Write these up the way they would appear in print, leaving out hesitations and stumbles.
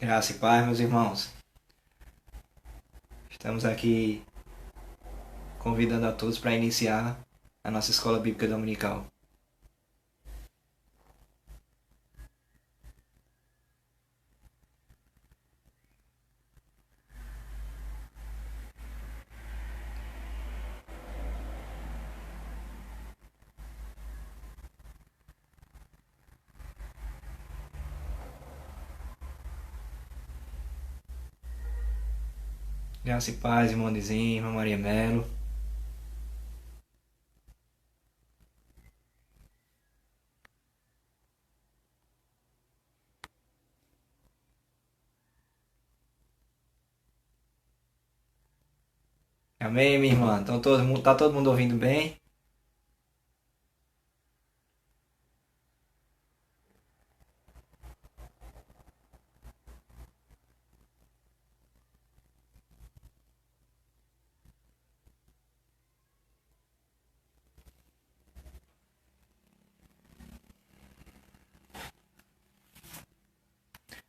Graça e paz, meus irmãos. Estamos aqui convidando a todos para iniciar a nossa escola bíblica dominical. Graça e paz, irmão Dizinho, irmã Maria Melo. Amém, minha irmã? Então, tá todo mundo ouvindo bem?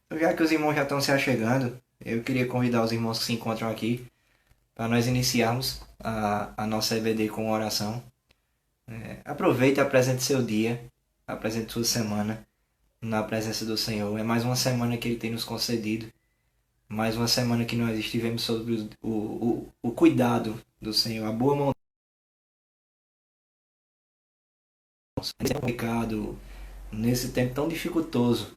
Então, já que os irmãos já estão se achegando, eu queria convidar os irmãos que se encontram aqui para nós iniciarmos a nossa EBD com uma oração. Aproveite e apresente seu dia, apresente sua semana na presença do Senhor. É mais uma semana que Ele tem nos concedido. Mais uma semana que nós estivemos sob o cuidado do Senhor, a boa mão nesse complicado, nesse tempo tão dificultoso,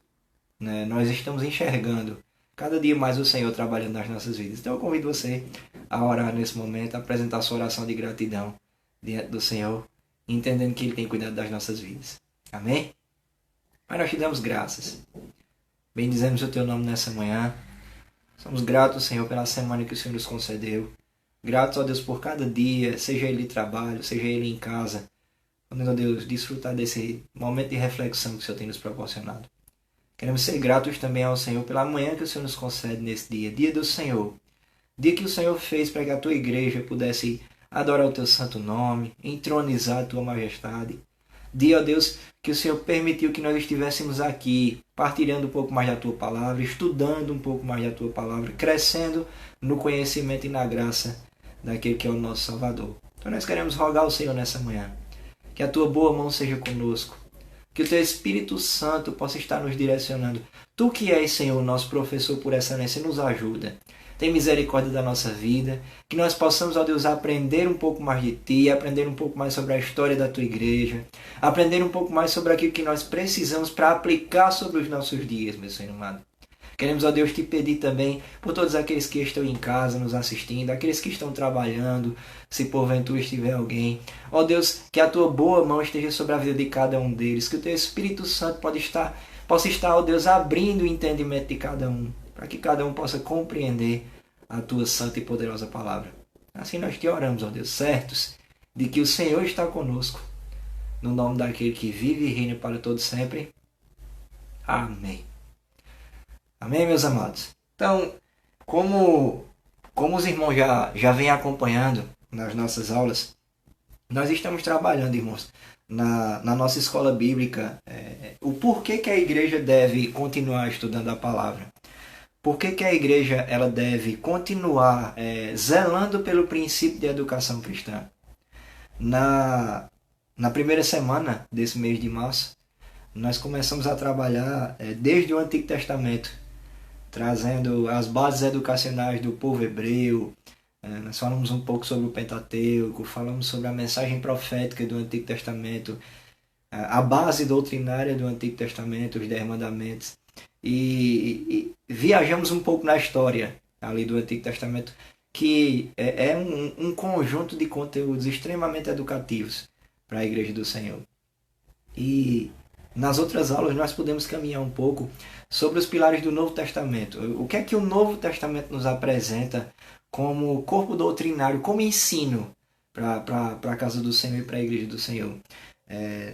né? Nós estamos enxergando cada dia mais o Senhor trabalhando nas nossas vidas. Então eu convido você a orar nesse momento, a apresentar sua oração de gratidão diante do Senhor, entendendo que Ele tem cuidado das nossas vidas. Amém? Mas nós te damos graças. Bendizemos o Teu nome nessa manhã. Somos gratos, Senhor, pela semana que o Senhor nos concedeu. Gratos, ó Deus, por cada dia, seja ele de trabalho, seja ele em casa. Podendo, ó Deus, desfrutar desse momento de reflexão que o Senhor tem nos proporcionado. Queremos ser gratos também ao Senhor pela manhã que o Senhor nos concede nesse dia. Dia do Senhor. Dia que o Senhor fez para que a tua igreja pudesse adorar o teu santo nome, entronizar a tua majestade. Dia, ó Deus, que o Senhor permitiu que nós estivéssemos aqui, partilhando um pouco mais da tua palavra, estudando um pouco mais da tua palavra, crescendo no conhecimento e na graça daquele que é o nosso Salvador. Então nós queremos rogar ao Senhor nessa manhã, que a tua boa mão seja conosco, que o teu Espírito Santo possa estar nos direcionando. Tu que és, Senhor, nosso professor por excelência, nos ajuda. Tem misericórdia da nossa vida, que nós possamos, ó Deus, aprender um pouco mais de Ti, aprender um pouco mais sobre a história da Tua igreja, aprender um pouco mais sobre aquilo que nós precisamos para aplicar sobre os nossos dias, meu Senhor amado. Queremos, ó Deus, te pedir também por todos aqueles que estão em casa nos assistindo, aqueles que estão trabalhando, se porventura estiver alguém. Ó Deus, que a tua boa mão esteja sobre a vida de cada um deles, que o teu Espírito Santo possa estar, ó Deus, abrindo o entendimento de cada um, para que cada um possa compreender a tua santa e poderosa palavra. Assim nós te oramos, ó Deus, certos de que o Senhor está conosco, no nome daquele que vive e reina para todo sempre. Amém. Amém, meus amados? Então, como os irmãos já vêm acompanhando nas nossas aulas, nós estamos trabalhando, irmãos, na nossa escola bíblica, o porquê que a igreja deve continuar estudando a palavra. Por que a igreja ela deve continuar zelando pelo princípio de educação cristã? Na primeira semana desse mês de março, nós começamos a trabalhar desde o Antigo Testamento, trazendo as bases educacionais do povo hebreu. Nós falamos um pouco sobre o Pentateuco, falamos sobre a mensagem profética do Antigo Testamento, a base doutrinária do Antigo Testamento, os 10 mandamentos. E viajamos um pouco na história ali do Antigo Testamento, que é um conjunto de conteúdos extremamente educativos para a Igreja do Senhor. E nas outras aulas nós podemos caminhar um pouco sobre os pilares do Novo Testamento. O que é que o Novo Testamento nos apresenta como corpo doutrinário, como ensino para a casa do Senhor e para a Igreja do Senhor.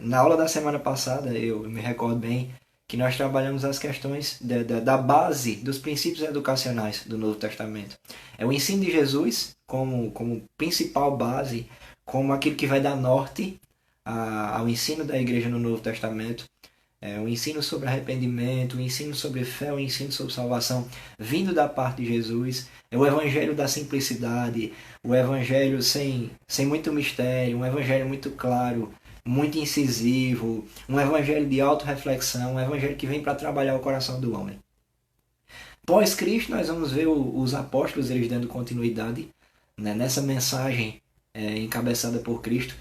Na aula da semana passada, eu me recordo bem que nós trabalhamos as questões da base dos princípios educacionais do Novo Testamento. É o ensino de Jesus como principal base, como aquilo que vai dar norte ao ensino da igreja no Novo Testamento. o ensino sobre arrependimento, o ensino sobre fé, o ensino sobre salvação, vindo da parte de Jesus, é o evangelho da simplicidade, o evangelho sem muito mistério, um evangelho muito claro, muito incisivo, um evangelho de autorreflexão, um evangelho que vem para trabalhar o coração do homem. Pós-Cristo, nós vamos ver os apóstolos eles dando continuidade, né, nessa mensagem encabeçada por Cristo,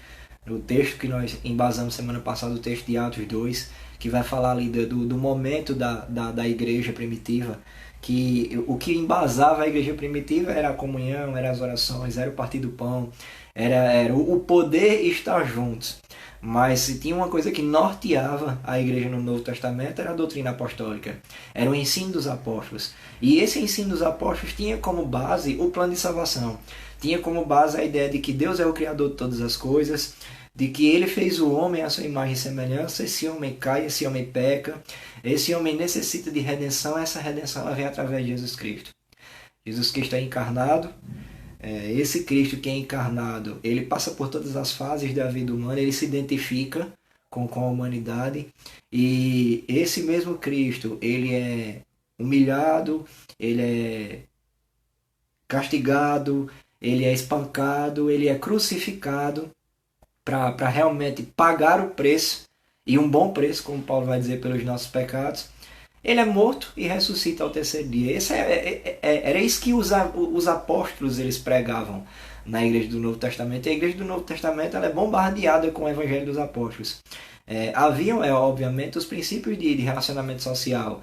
no texto que nós embasamos semana passada, o texto de Atos 2, que vai falar ali do momento da igreja primitiva, que o que embasava a igreja primitiva era a comunhão, eram as orações, era o partir do pão, era o poder estar juntos. Mas se tinha uma coisa que norteava a igreja no Novo Testamento, era a doutrina apostólica, era o ensino dos apóstolos. E esse ensino dos apóstolos tinha como base o plano de salvação, tinha como base a ideia de que Deus é o Criador de todas as coisas, de que ele fez o homem à sua imagem e semelhança, esse homem cai, esse homem peca, esse homem necessita de redenção, essa redenção ela vem através de Jesus Cristo. Jesus Cristo é encarnado, esse Cristo que é encarnado, ele passa por todas as fases da vida humana, ele se identifica com a humanidade, e esse mesmo Cristo, ele é humilhado, ele é castigado, ele é espancado, ele é crucificado, para realmente pagar o preço, e um bom preço, como Paulo vai dizer, pelos nossos pecados. Ele é morto e ressuscita ao terceiro dia. Era isso que os apóstolos eles pregavam na igreja do Novo Testamento. A igreja do Novo Testamento ela é bombardeada com o evangelho dos apóstolos. Haviam, obviamente, os princípios de relacionamento social.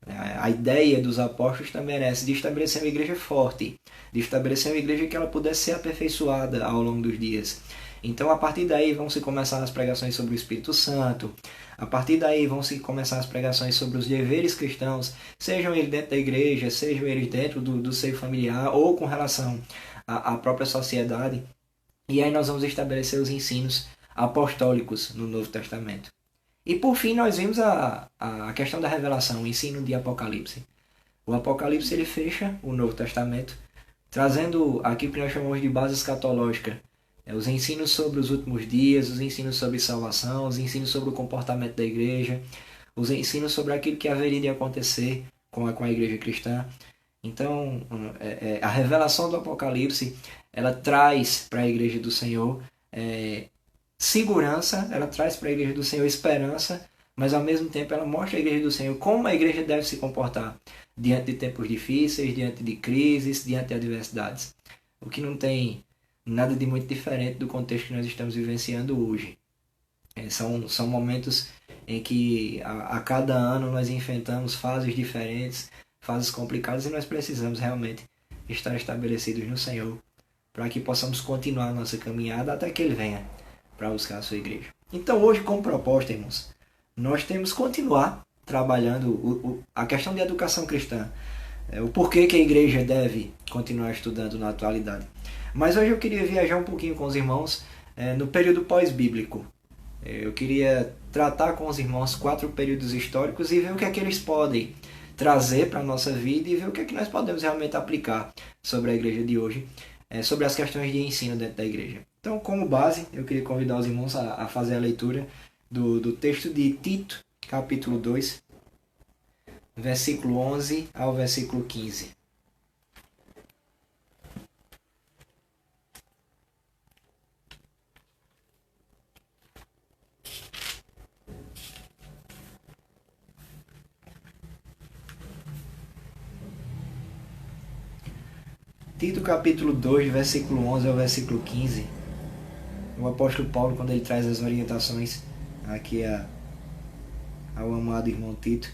A ideia dos apóstolos também era essa, de estabelecer uma igreja forte, de estabelecer uma igreja que ela pudesse ser aperfeiçoada ao longo dos dias. Então, a partir daí, vão se começar as pregações sobre o Espírito Santo. A partir daí, vão se começar as pregações sobre os deveres cristãos, sejam eles dentro da igreja, sejam eles dentro do seio familiar ou com relação à própria sociedade. E aí nós vamos estabelecer os ensinos apostólicos no Novo Testamento. E por fim, nós vimos a questão da revelação, o ensino de Apocalipse. O Apocalipse ele fecha o Novo Testamento, trazendo aquilo que nós chamamos de base escatológica. Os ensinos sobre os últimos dias, os ensinos sobre salvação, os ensinos sobre o comportamento da igreja, os ensinos sobre aquilo que haveria de acontecer com a igreja cristã. Então, a revelação do Apocalipse, ela traz para a igreja do Senhor segurança, ela traz para a igreja do Senhor esperança, mas ao mesmo tempo ela mostra à igreja do Senhor como a igreja deve se comportar diante de tempos difíceis, diante de crises, diante de adversidades. O que não tem nada de muito diferente do contexto que nós estamos vivenciando hoje. São momentos em que a cada ano nós enfrentamos fases diferentes, fases complicadas, e nós precisamos realmente estar estabelecidos no Senhor para que possamos continuar a nossa caminhada até que Ele venha para buscar a sua igreja. Então hoje, como proposta, irmãos, nós temos que continuar trabalhando a questão de educação cristã, o porquê que a igreja deve continuar estudando na atualidade. Mas hoje eu queria viajar um pouquinho com os irmãos no período pós-bíblico. Eu queria tratar com os irmãos 4 períodos históricos e ver o que é que eles podem trazer para a nossa vida e ver o que é que nós podemos realmente aplicar sobre a igreja de hoje, sobre as questões de ensino dentro da igreja. Então, como base, eu queria convidar os irmãos a fazer a leitura do texto de Tito, capítulo 2, versículo 11 ao versículo 15. Tito capítulo 2, versículo 11 ao versículo 15, o apóstolo Paulo, quando ele traz as orientações aqui ao amado irmão Tito,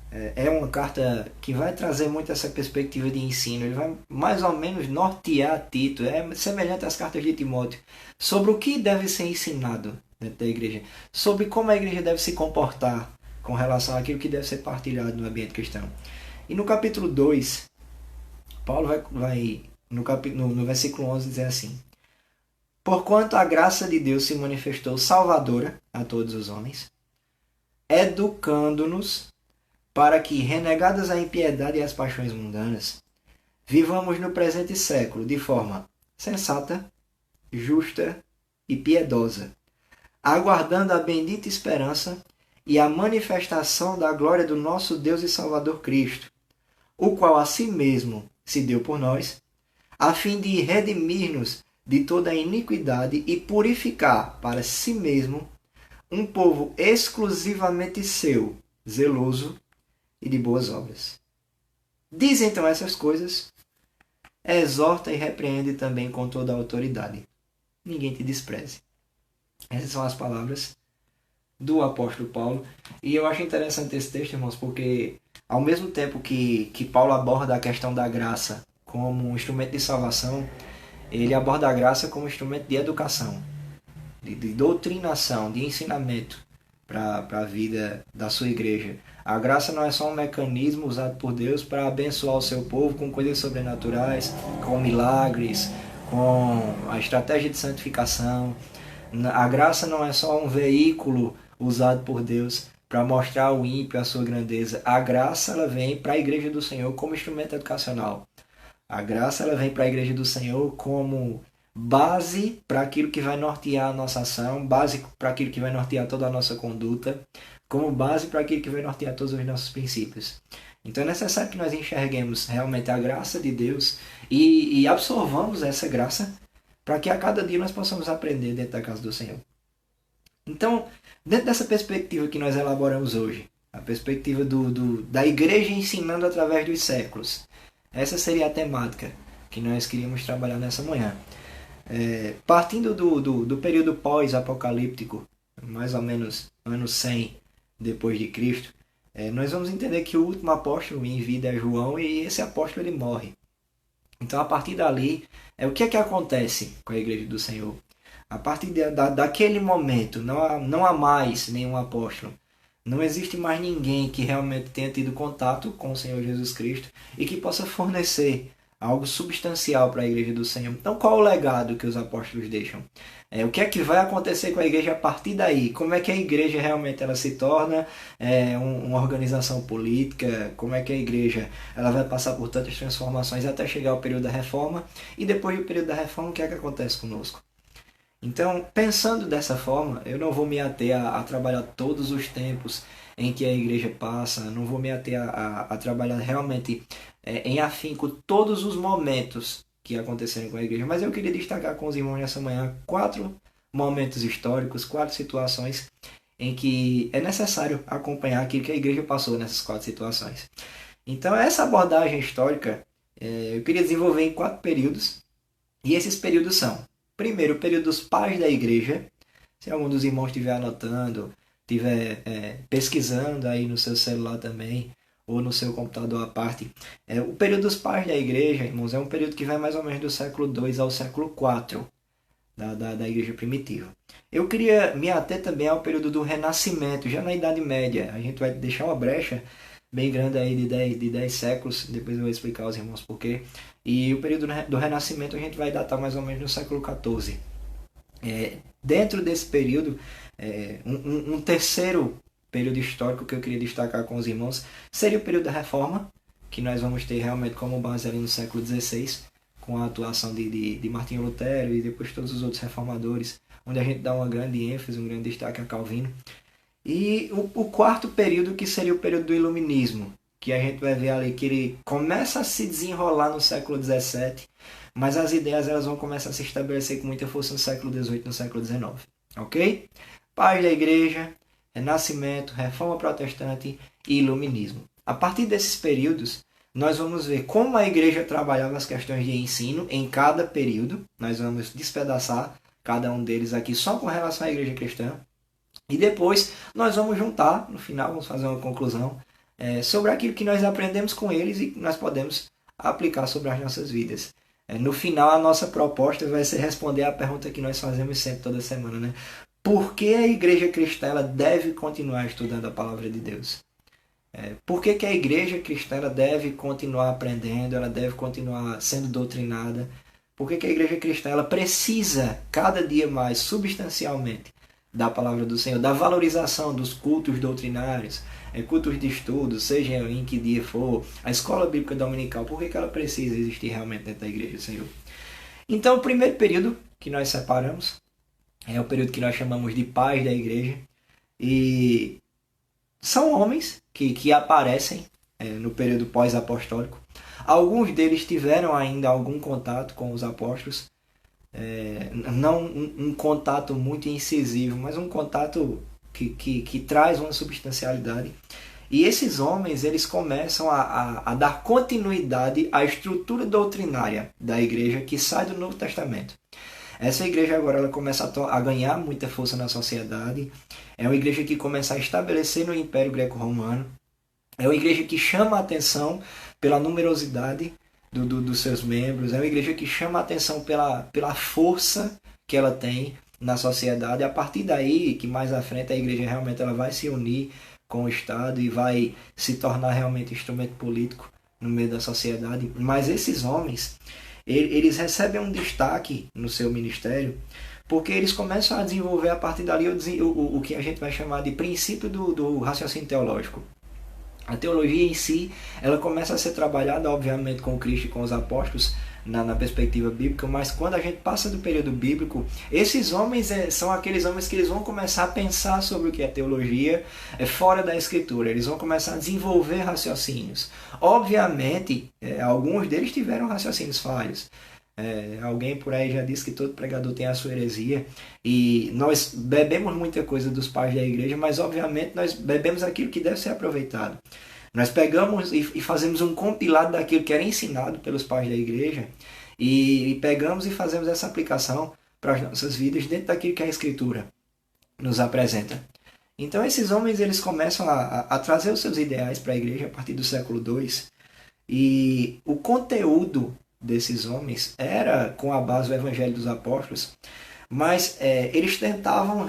é uma carta que vai trazer muito essa perspectiva de ensino. Ele vai mais ou menos nortear Tito, semelhante às cartas de Timóteo, sobre o que deve ser ensinado dentro da igreja, sobre como a igreja deve se comportar com relação àquilo que deve ser partilhado no ambiente cristão. E no capítulo 2, Paulo vai no versículo 11 dizer assim: porquanto a graça de Deus se manifestou salvadora a todos os homens, educando-nos para que, renegadas a impiedade e as paixões mundanas, vivamos no presente século de forma sensata, justa e piedosa, aguardando a bendita esperança e a manifestação da glória do nosso Deus e Salvador Cristo, o qual a si mesmo se deu por nós, a fim de redimir-nos de toda a iniquidade e purificar para si mesmo um povo exclusivamente seu, zeloso e de boas obras. Diz então essas coisas, exorta e repreende também com toda a autoridade. Ninguém te despreze. Essas são as palavras do apóstolo Paulo. E eu acho interessante esse texto, irmãos, porque ao mesmo tempo que Paulo aborda a questão da graça como um instrumento de salvação, ele aborda a graça como um instrumento de educação, de doutrinação, de ensinamento para a vida da sua igreja. A graça não é só um mecanismo usado por Deus para abençoar o seu povo com coisas sobrenaturais, com milagres, com a estratégia de santificação. A graça não é só um veículo usado por Deus para mostrar ao ímpio a sua grandeza. A graça ela vem para a igreja do Senhor como instrumento educacional. A graça ela vem para a igreja do Senhor como base para aquilo que vai nortear a nossa ação, base para aquilo que vai nortear toda a nossa conduta, como base para aquilo que vai nortear todos os nossos princípios. Então é necessário que nós enxerguemos realmente a graça de Deus e absorvamos essa graça para que a cada dia nós possamos aprender dentro da casa do Senhor. Então, dentro dessa perspectiva que nós elaboramos hoje, a perspectiva da igreja ensinando através dos séculos, essa seria a temática que nós queríamos trabalhar nessa manhã. Partindo do período pós-apocalíptico, mais ou menos ano 100 depois de Cristo, nós vamos entender que o último apóstolo em vida é João e esse apóstolo ele morre. Então, a partir dali, o que é que acontece com a igreja do Senhor? A partir daquele momento, não há mais nenhum apóstolo. Não existe mais ninguém que realmente tenha tido contato com o Senhor Jesus Cristo e que possa fornecer algo substancial para a igreja do Senhor. Então, qual é o legado que os apóstolos deixam? O que é que vai acontecer com a igreja a partir daí? Como é que a igreja realmente ela se torna uma organização política? Como é que a igreja ela vai passar por tantas transformações até chegar ao período da reforma? E depois do período da reforma, o que é que acontece conosco? Então, pensando dessa forma, eu não vou me ater a trabalhar todos os tempos em que a igreja passa, não vou me ater a trabalhar realmente em afinco todos os momentos que aconteceram com a igreja, mas eu queria destacar com os irmãos nessa manhã 4 momentos históricos, 4 situações em que é necessário acompanhar aquilo que a igreja passou nessas 4 situações. Então, essa abordagem histórica eu queria desenvolver em 4 períodos, e esses períodos são: primeiro, o período dos pais da igreja. Se algum dos irmãos estiver anotando, estiver pesquisando aí no seu celular também, ou no seu computador à parte. O período dos pais da igreja, irmãos, é um período que vai mais ou menos do século II ao século IV da igreja primitiva. Eu queria me ater também ao período do Renascimento, já na Idade Média. A gente vai deixar uma brecha bem grande aí de 10 séculos, depois eu vou explicar aos irmãos por quê. E o período do Renascimento a gente vai datar mais ou menos no século XIV. Dentro desse período, um terceiro período histórico que eu queria destacar com os irmãos seria o período da Reforma, que nós vamos ter realmente como base ali no século XVI, com a atuação de Martinho Lutero e depois todos os outros reformadores, onde a gente dá uma grande ênfase, um grande destaque a Calvino. E o quarto período, que seria o período do Iluminismo, que a gente vai ver ali que ele começa a se desenrolar no século XVII, mas as ideias elas vão começar a se estabelecer com muita força no século XVIII e no século XIX. Ok? Paz da igreja, Renascimento, Reforma Protestante e Iluminismo. A partir desses períodos, nós vamos ver como a igreja trabalhava as questões de ensino em cada período. Nós vamos despedaçar cada um deles aqui só com relação à igreja cristã. E depois nós vamos juntar, no final vamos fazer uma conclusão sobre aquilo que nós aprendemos com eles e que nós podemos aplicar sobre as nossas vidas. No final, a nossa proposta vai ser responder a pergunta que nós fazemos sempre, toda semana, né? Por que a igreja cristã ela deve continuar estudando a palavra de Deus? Por que a igreja cristã ela deve continuar aprendendo, ela deve continuar sendo doutrinada? Por que a igreja cristã ela precisa cada dia mais, substancialmente, da palavra do Senhor, da valorização dos cultos doutrinários, cultos de estudo, seja em que dia for, a escola bíblica dominical, por que ela precisa existir realmente dentro da igreja do Senhor? Então, o primeiro período que nós separamos é o período que nós chamamos de paz da igreja, e são homens que aparecem no período pós-apostólico. Alguns deles tiveram ainda algum contato com os apóstolos, não um contato muito incisivo, mas um contato que traz uma substancialidade. E esses homens, eles começam a dar continuidade à estrutura doutrinária da igreja que sai do Novo Testamento. Essa igreja agora ela começa a ganhar muita força na sociedade. É uma igreja que começa a estabelecer no Império Greco-Romano. É uma igreja que chama a atenção pela numerosidade dos seus membros. É uma igreja que chama a atenção pela força que ela tem na sociedade. A partir daí, que mais à frente a igreja realmente ela vai se unir com o Estado e vai se tornar realmente instrumento político no meio da sociedade. Mas esses homens, eles recebem um destaque no seu ministério porque eles começam a desenvolver a partir dali o que a gente vai chamar de princípio do raciocínio teológico. A teologia em si, ela começa a ser trabalhada, obviamente, com Cristo e com os apóstolos, na perspectiva bíblica, mas quando a gente passa do período bíblico, esses homens são aqueles homens que eles vão começar a pensar sobre o que é teologia fora da escritura, eles vão começar a desenvolver raciocínios. Obviamente, alguns deles tiveram raciocínios falhos. Alguém por aí já disse que todo pregador tem a sua heresia, e nós bebemos muita coisa dos pais da igreja, mas obviamente nós bebemos aquilo que deve ser aproveitado. Nós pegamos e fazemos um compilado daquilo que era ensinado pelos pais da igreja e pegamos e fazemos essa aplicação para as nossas vidas dentro daquilo que a Escritura nos apresenta. Então esses homens eles começam a trazer os seus ideais para a igreja a partir do século II, e o conteúdo desses homens era com a base do Evangelho dos Apóstolos, mas eles tentavam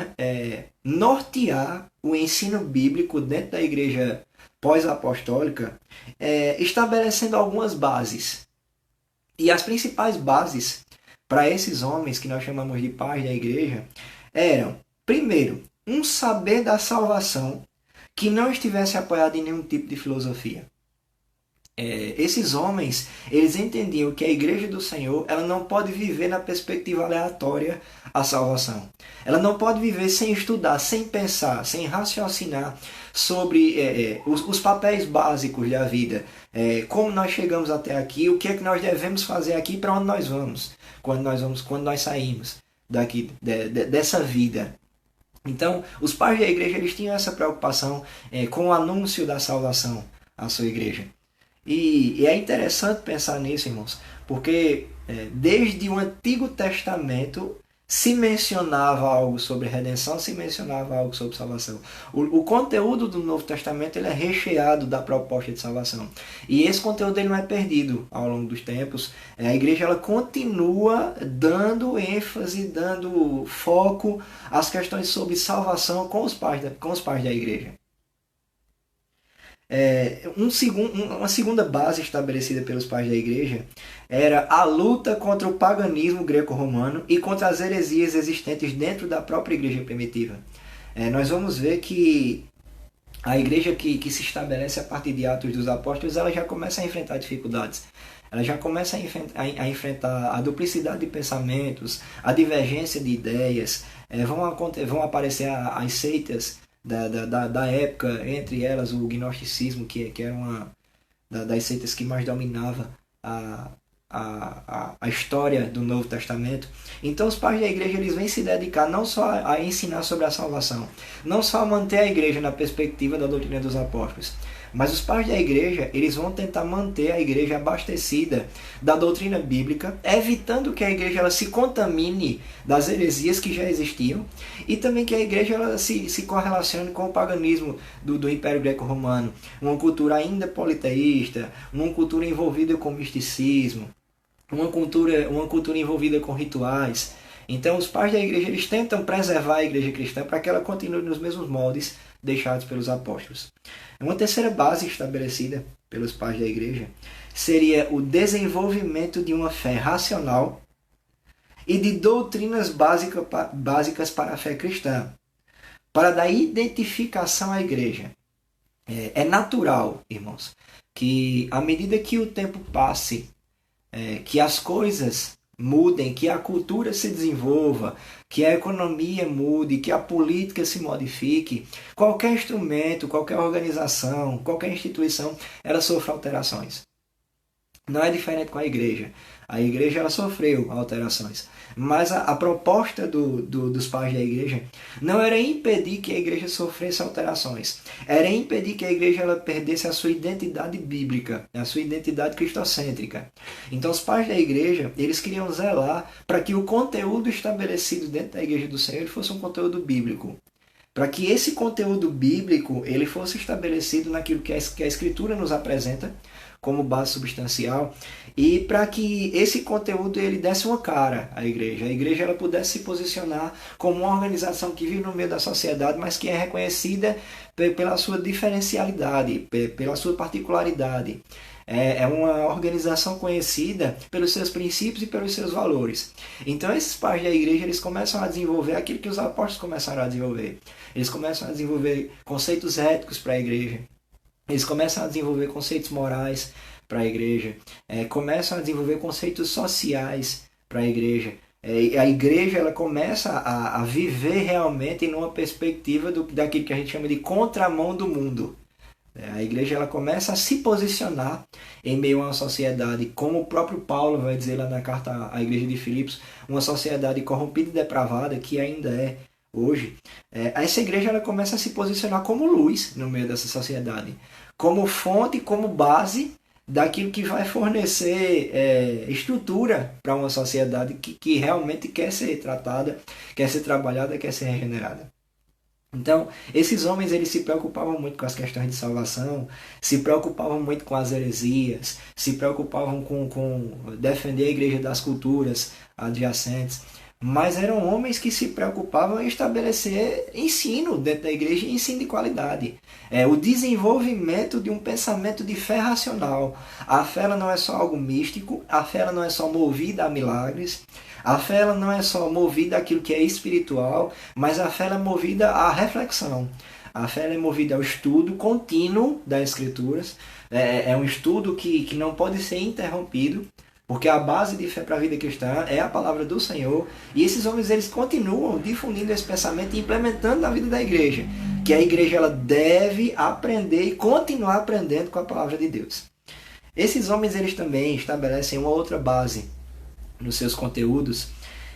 nortear o ensino bíblico dentro da igreja pós-apostólica, estabelecendo algumas bases. E as principais bases para esses homens, que nós chamamos de pais da igreja, eram, primeiro, um saber da salvação que não estivesse apoiado em nenhum tipo de filosofia. Esses homens, eles entendiam que a igreja do Senhor, ela não pode viver na perspectiva aleatória a salvação. Ela não pode viver sem estudar, sem pensar, sem raciocinar sobre os papéis básicos da vida. Como nós chegamos até aqui, o que é que nós devemos fazer aqui, para onde nós vamos, quando nós saímos daqui, dessa vida. Então, os pais da igreja, eles tinham essa preocupação com o anúncio da salvação à sua igreja. E é interessante pensar nisso, irmãos, porque desde o Antigo Testamento se mencionava algo sobre redenção, se mencionava algo sobre salvação. O conteúdo do Novo Testamento ele é recheado da proposta de salvação. E esse conteúdo ele não é perdido ao longo dos tempos. A igreja ela continua dando ênfase, dando foco às questões sobre salvação com os pais da igreja. Uma segunda base estabelecida pelos pais da igreja era a luta contra o paganismo greco-romano e contra as heresias existentes dentro da própria igreja primitiva. Nós vamos ver que a igreja que se estabelece a partir de Atos dos Apóstolos, ela já começa a enfrentar dificuldades. Ela já começa a enfrentar a duplicidade de pensamentos, a divergência de ideias, vão aparecer as seitas da época, entre elas o gnosticismo, que era uma das seitas que mais dominava a história do Novo Testamento. Então os pais da igreja eles vêm se dedicar não só a ensinar sobre a salvação, não só a manter a igreja na perspectiva da doutrina dos apóstolos, mas os pais da igreja eles vão tentar manter a igreja abastecida da doutrina bíblica, evitando que a igreja ela se contamine das heresias que já existiam, e também que a igreja ela se correlacione com o paganismo do Império Greco-Romano, uma cultura ainda politeísta, uma cultura envolvida com misticismo, uma cultura envolvida com rituais. Então os pais da igreja eles tentam preservar a igreja cristã para que ela continue nos mesmos moldes deixados pelos apóstolos. Uma terceira base estabelecida pelos pais da igreja seria o desenvolvimento de uma fé racional e de doutrinas básicas para a fé cristã, para dar identificação à igreja. É natural, irmãos, que à medida que o tempo passe, que as coisas mudem, que a cultura se desenvolva, que a economia mude, que a política se modifique, qualquer instrumento, qualquer organização, qualquer instituição, ela sofre alterações. Não é diferente com a igreja. A igreja ela sofreu alterações. Mas a proposta dos pais da igreja não era impedir que a igreja sofresse alterações. Era impedir que a igreja ela perdesse a sua identidade bíblica, a sua identidade cristocêntrica. Então os pais da igreja, eles queriam zelar para que o conteúdo estabelecido dentro da igreja do Senhor fosse um conteúdo bíblico. Para que esse conteúdo bíblico ele fosse estabelecido naquilo que a Escritura nos apresenta como base substancial, e para que esse conteúdo ele desse uma cara à igreja. A igreja ela pudesse se posicionar como uma organização que vive no meio da sociedade, mas que é reconhecida pela sua diferencialidade, pela sua particularidade. É uma organização conhecida pelos seus princípios e pelos seus valores. Então esses pais da igreja eles começam a desenvolver aquilo que os apóstolos começaram a desenvolver. Eles começam a desenvolver conceitos éticos para a igreja. Eles começam a desenvolver conceitos morais para a igreja, começam a desenvolver conceitos sociais para a igreja. A igreja ela começa a viver realmente numa perspectiva daquilo que a gente chama de contramão do mundo. A igreja ela começa a se posicionar em meio a uma sociedade, como o próprio Paulo vai dizer lá na carta à igreja de Filipos, uma sociedade corrompida e depravada, que ainda é hoje. Essa igreja ela começa a se posicionar como luz no meio dessa sociedade, como fonte, como base daquilo que vai fornecer estrutura para uma sociedade que realmente quer ser tratada, quer ser trabalhada, quer ser regenerada. Então, esses homens eles se preocupavam muito com as questões de salvação, se preocupavam muito com as heresias, se preocupavam com defender a igreja das culturas adjacentes, mas eram homens que se preocupavam em estabelecer ensino dentro da igreja, ensino de qualidade. O desenvolvimento de um pensamento de fé racional. A fé ela não é só algo místico, a fé ela não é só movida a milagres, a fé ela não é só movida àquilo que é espiritual, mas a fé ela é movida à reflexão. A fé ela é movida ao estudo contínuo das Escrituras. É um estudo que não pode ser interrompido, porque a base de fé para a vida cristã é a palavra do Senhor. E esses homens eles continuam difundindo esse pensamento e implementando na vida da igreja. Que a igreja ela deve aprender e continuar aprendendo com a palavra de Deus. Esses homens eles também estabelecem uma outra base nos seus conteúdos,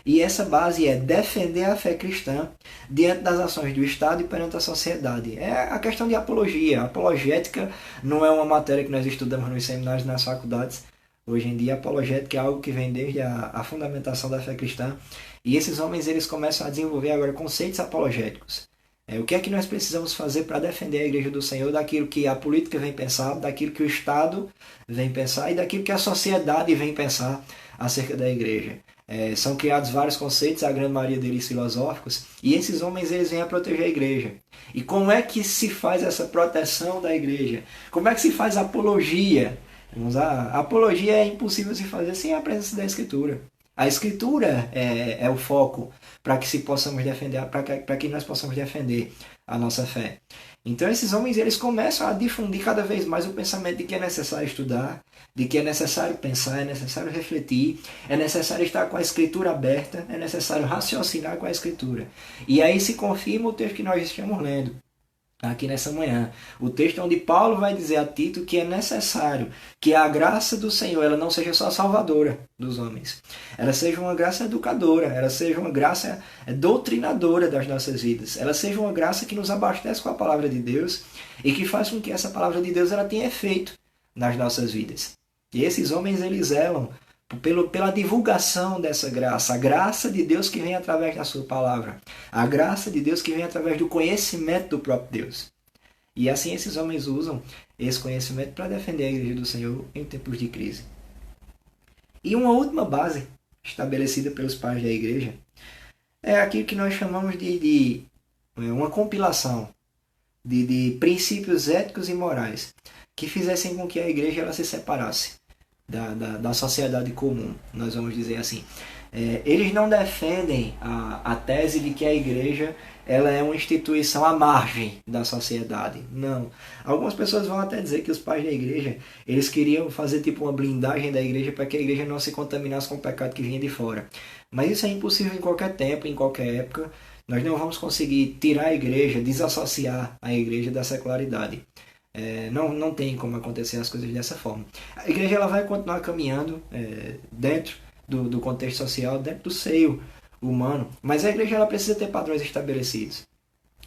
e essa base é defender a fé cristã diante das ações do Estado e perante a sociedade. É a questão de apologia. A apologética não é uma matéria que nós estudamos nos seminários, nas faculdades. Hoje em dia, a apologética é algo que vem desde a fundamentação da fé cristã, e esses homens eles começam a desenvolver agora conceitos apologéticos. O que é que nós precisamos fazer para defender a igreja do Senhor daquilo que a política vem pensar, daquilo que o Estado vem pensar e daquilo que a sociedade vem pensar acerca da igreja. São criados vários conceitos, a grande maioria deles filosóficos, e esses homens eles vêm a proteger a igreja. E como é que se faz essa proteção da igreja? Como é que se faz a apologia? A apologia é impossível se fazer sem a presença da Escritura. A Escritura é o foco para que possamos defender, para que nós possamos defender a nossa fé. Então esses homens eles começam a difundir cada vez mais o pensamento de que é necessário estudar, de que é necessário pensar, é necessário refletir, é necessário estar com a Escritura aberta, é necessário raciocinar com a Escritura. E aí se confirma o texto que nós estamos lendo aqui nessa manhã. O texto onde Paulo vai dizer a Tito que é necessário que a graça do Senhor ela não seja só salvadora dos homens. Ela seja uma graça educadora, ela seja uma graça doutrinadora das nossas vidas. Ela seja uma graça que nos abastece com a palavra de Deus e que faz com que essa palavra de Deus ela tenha efeito nas nossas vidas. E esses homens eles zelam pela divulgação dessa graça, a graça de Deus que vem através da sua palavra, a graça de Deus que vem através do conhecimento do próprio Deus. E assim esses homens usam esse conhecimento para defender a igreja do Senhor em tempos de crise. E uma última base estabelecida pelos pais da igreja é aquilo que nós chamamos de uma compilação de princípios éticos e morais que fizessem com que a igreja ela se separasse da sociedade comum, nós vamos dizer assim. Eles não defendem a tese de que a igreja ela é uma instituição à margem da sociedade. Não. Algumas pessoas vão até dizer que os pais da igreja, eles queriam fazer tipo uma blindagem da igreja para que a igreja não se contaminasse com o pecado que vinha de fora. Mas isso é impossível em qualquer tempo, em qualquer época. Nós não vamos conseguir tirar a igreja, desassociar a igreja da secularidade. Não tem como acontecer as coisas dessa forma. A igreja ela vai continuar caminhando dentro do contexto social, dentro do seio humano, mas a igreja ela precisa ter padrões estabelecidos.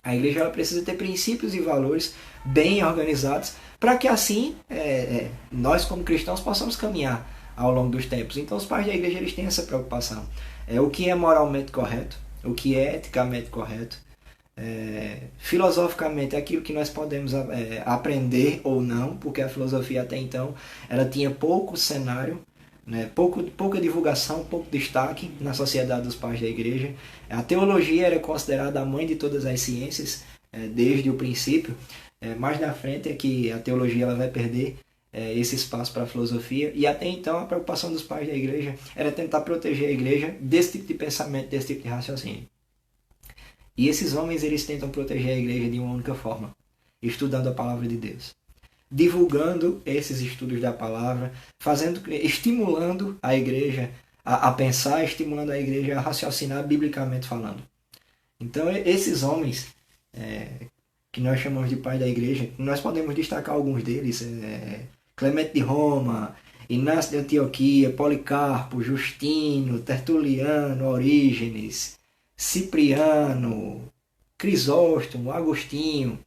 A igreja ela precisa ter princípios e valores bem organizados para que assim nós como cristãos possamos caminhar ao longo dos tempos. Então os pais da igreja eles têm essa preocupação. O que é moralmente correto, o que é eticamente correto, filosoficamente é aquilo que nós podemos aprender ou não, porque a filosofia até então ela tinha pouco cenário, né, pouca divulgação, pouco destaque na sociedade dos pais da igreja. A teologia era considerada a mãe de todas as ciências desde o princípio. Mais na frente é que a teologia ela vai perder esse espaço para a filosofia, e até então a preocupação dos pais da igreja era tentar proteger a igreja desse tipo de pensamento, desse tipo de raciocínio. E esses homens eles tentam proteger a igreja de uma única forma, estudando a palavra de Deus, divulgando esses estudos da palavra, estimulando a igreja a pensar, estimulando a igreja a raciocinar biblicamente falando. Então esses homens que nós chamamos de pais da igreja, nós podemos destacar alguns deles, Clemente de Roma, Inácio de Antioquia, Policarpo, Justino, Tertuliano, Orígenes, Cipriano, Crisóstomo, Agostinho.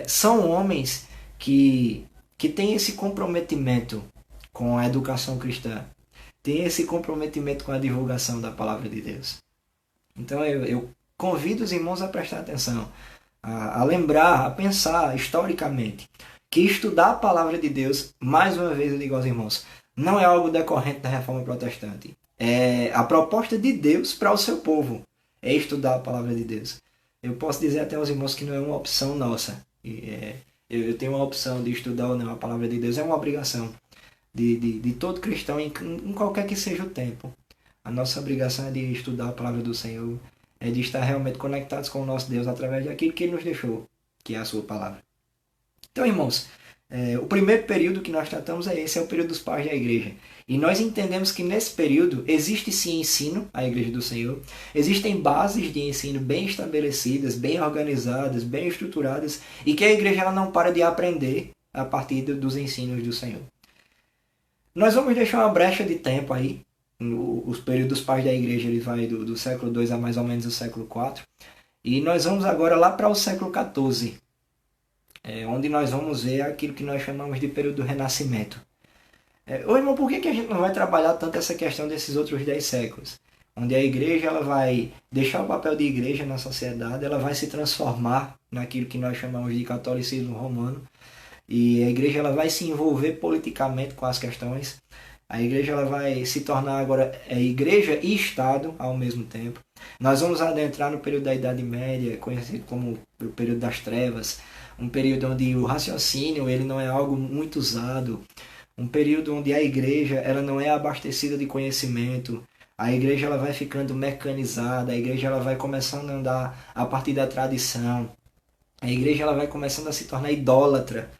São homens que têm esse comprometimento com a educação cristã, têm esse comprometimento com a divulgação da palavra de Deus. Então eu convido os irmãos a prestar atenção, a lembrar, a pensar historicamente, que estudar a palavra de Deus, mais uma vez eu digo aos irmãos, não é algo decorrente da Reforma Protestante. É a proposta de Deus para o seu povo, é estudar a palavra de Deus. Eu posso dizer até aos irmãos que não é uma opção nossa. Eu tenho uma opção de estudar ou não a palavra de Deus, é uma obrigação de todo cristão, em qualquer que seja o tempo. A nossa obrigação é de estudar a palavra do Senhor, é de estar realmente conectados com o nosso Deus através daquilo que Ele nos deixou, que é a sua palavra. Então, irmãos, o primeiro período que nós tratamos é o período dos pais da igreja. E nós entendemos que nesse período existe sim ensino à igreja do Senhor, existem bases de ensino bem estabelecidas, bem organizadas, bem estruturadas, e que a igreja ela não para de aprender a partir dos ensinos do Senhor. Nós vamos deixar uma brecha de tempo aí. Os períodos dos pais da igreja ele vai do século II a mais ou menos o século IV. E nós vamos agora lá para o século XIV, onde nós vamos ver aquilo que nós chamamos de período do Renascimento. Ô irmão, por que a gente não vai trabalhar tanto essa questão desses outros 10 séculos? Onde a igreja ela vai deixar o papel de igreja na sociedade, ela vai se transformar naquilo que nós chamamos de catolicismo romano, e a igreja ela vai se envolver politicamente com as questões. A igreja ela vai se tornar agora igreja e Estado ao mesmo tempo. Nós vamos adentrar no período da Idade Média, conhecido como o período das trevas, um período onde o raciocínio ele não é algo muito usado, um período onde a igreja ela não é abastecida de conhecimento, a igreja ela vai ficando mecanizada, a igreja ela vai começando a andar a partir da tradição, a igreja ela vai começando a se tornar idólatra.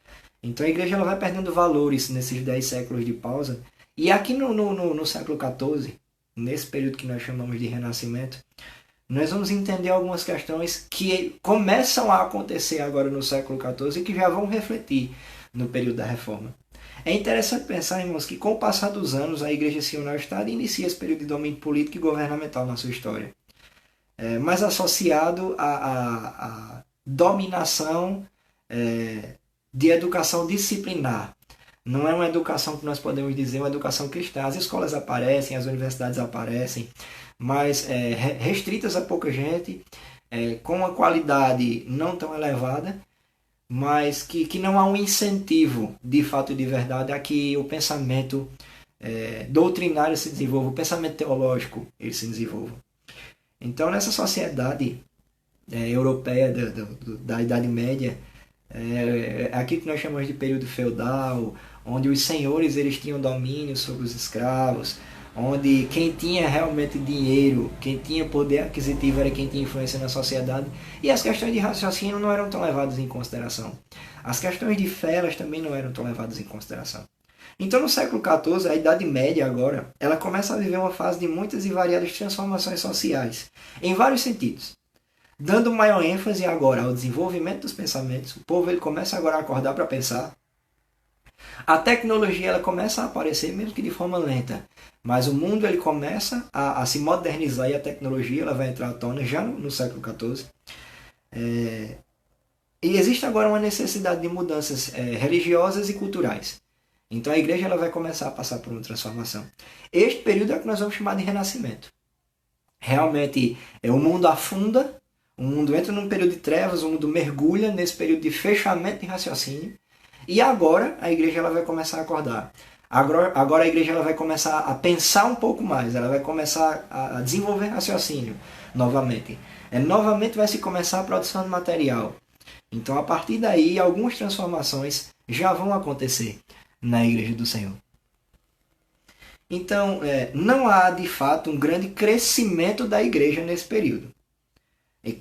Então a igreja ela vai perdendo valores nesses 10 séculos de pausa. E aqui no século XIV, nesse período que nós chamamos de Renascimento, nós vamos entender algumas questões que começam a acontecer agora no século XIV e que já vão refletir no período da Reforma. É interessante pensar, irmãos, que com o passar dos anos a Igreja se une ao Estado e inicia esse período de domínio político e governamental na sua história. Mas associado à dominação de educação disciplinar. Não é uma educação que nós podemos dizer uma educação cristã. As escolas aparecem, as universidades aparecem, mas restritas a pouca gente, com uma qualidade não tão elevada, mas que não há um incentivo de fato e de verdade a que o pensamento doutrinário se desenvolva, o pensamento teológico ele se desenvolva. Então, nessa sociedade europeia da Idade Média, aqui que nós chamamos de período feudal, onde os senhores eles tinham domínio sobre os escravos, onde quem tinha realmente dinheiro, quem tinha poder aquisitivo era quem tinha influência na sociedade, e as questões de raciocínio não eram tão levadas em consideração. As questões de fé elas também não eram tão levadas em consideração. Então, no século XIV, a Idade Média agora, ela começa a viver uma fase de muitas e variadas transformações sociais, em vários sentidos. Dando maior ênfase agora ao desenvolvimento dos pensamentos, o povo ele começa agora a acordar para pensar. A tecnologia ela começa a aparecer, mesmo que de forma lenta, mas o mundo ele começa a se modernizar e a tecnologia ela vai entrar à tona já no século XIV. E existe agora uma necessidade de mudanças religiosas e culturais. Então a igreja ela vai começar a passar por uma transformação. Este período é o que nós vamos chamar de renascimento. Realmente o mundo afunda, o mundo entra num período de trevas, o mundo mergulha nesse período de fechamento de raciocínio. E agora a igreja ela vai começar a acordar. Agora a igreja ela vai começar a pensar um pouco mais, ela vai começar a desenvolver raciocínio novamente. Novamente vai se começar a produção de material. Então a partir daí algumas transformações já vão acontecer na igreja do Senhor. Então não há de fato um grande crescimento da igreja nesse período.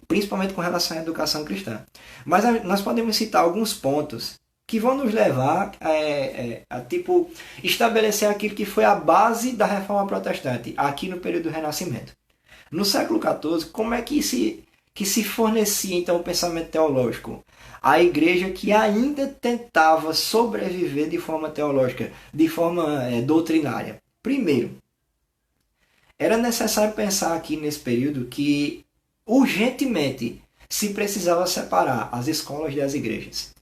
Principalmente com relação à educação cristã. Mas nós podemos citar alguns pontos que vão nos levar a estabelecer aquilo que foi a base da reforma protestante, aqui no período do Renascimento. No século XIV, como é que se fornecia então o pensamento teológico? A igreja que ainda tentava sobreviver de forma teológica, de forma doutrinária. Primeiro, era necessário pensar aqui nesse período que urgentemente se precisava separar as escolas das igrejas.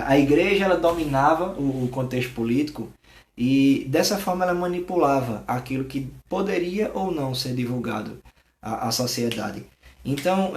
A igreja ela dominava o contexto político e dessa forma ela manipulava aquilo que poderia ou não ser divulgado à sociedade. Então,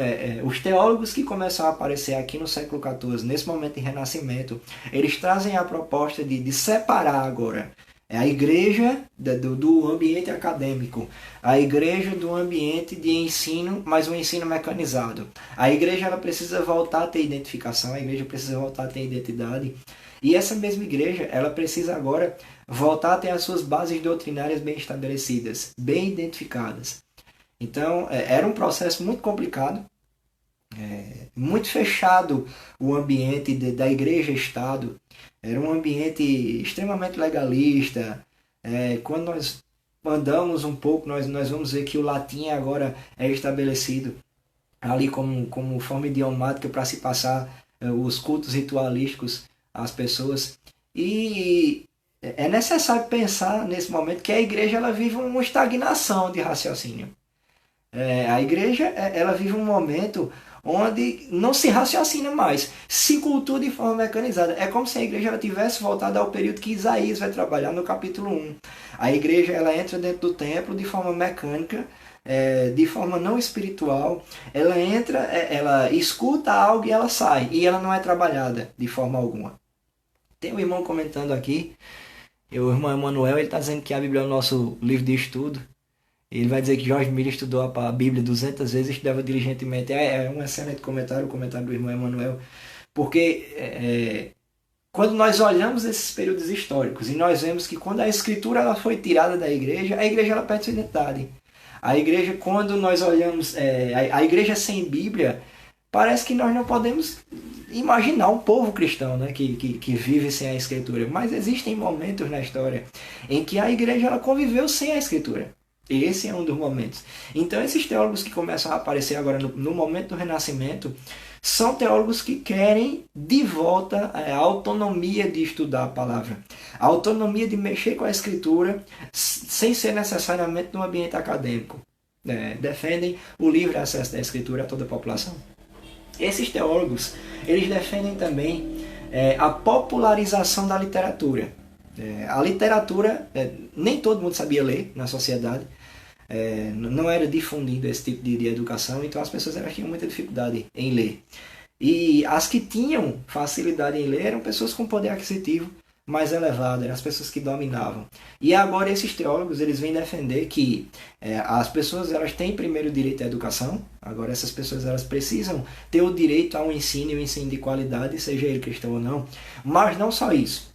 os teólogos que começam a aparecer aqui no século XIV, nesse momento de renascimento, eles trazem a proposta de separar agora a igreja do ambiente acadêmico, a igreja do ambiente de ensino, mas um ensino mecanizado. A igreja ela precisa voltar a ter identificação, a igreja precisa voltar a ter identidade. E essa mesma igreja ela precisa agora voltar a ter as suas bases doutrinárias bem estabelecidas, bem identificadas. Então, era um processo muito complicado, muito fechado o ambiente da igreja-estado. Era um ambiente extremamente legalista. Quando nós andamos um pouco, nós vamos ver que o latim agora é estabelecido ali como forma idiomática para se passar os cultos ritualísticos às pessoas. E é necessário pensar nesse momento que a igreja ela vive uma estagnação de raciocínio. A igreja ela vive um momento onde não se raciocina mais, se cultua de forma mecanizada. É como se a igreja ela tivesse voltado ao período que Isaías vai trabalhar no capítulo 1. A igreja ela entra dentro do templo de forma mecânica, de forma não espiritual. Ela entra, ela escuta algo e ela sai, e ela não é trabalhada de forma alguma. Tem um irmão comentando aqui, o irmão Emanuel, ele está dizendo que a Bíblia é o nosso livro de estudo. Ele vai dizer que George Miller estudou a Bíblia 200 vezes e estudava diligentemente. É um excelente comentário, o comentário do irmão Emanuel. Porque quando nós olhamos esses períodos históricos e nós vemos que quando a Escritura ela foi tirada da igreja, a igreja ela perde sua identidade. A igreja, quando nós olhamos a igreja sem Bíblia, parece que nós não podemos imaginar um povo cristão, né, que vive sem a Escritura. Mas existem momentos na história em que a igreja ela conviveu sem a Escritura. Esse é um dos momentos. Então esses teólogos que começam a aparecer agora no momento do Renascimento são teólogos que querem de volta a autonomia de estudar a palavra, a autonomia de mexer com a Escritura sem ser necessariamente no ambiente acadêmico. Defendem o livre acesso da Escritura a toda a população. Esses teólogos eles defendem também a popularização da literatura. A literatura, nem todo mundo sabia ler na sociedade, não era difundido esse tipo de educação, então as pessoas elas tinham muita dificuldade em ler. E as que tinham facilidade em ler eram pessoas com poder aquisitivo mais elevado, eram as pessoas que dominavam. E agora esses teólogos eles vêm defender que as pessoas elas têm primeiro o direito à educação, agora essas pessoas elas precisam ter o direito a um ensino, e um ensino de qualidade, seja ele cristão ou não, mas não só isso.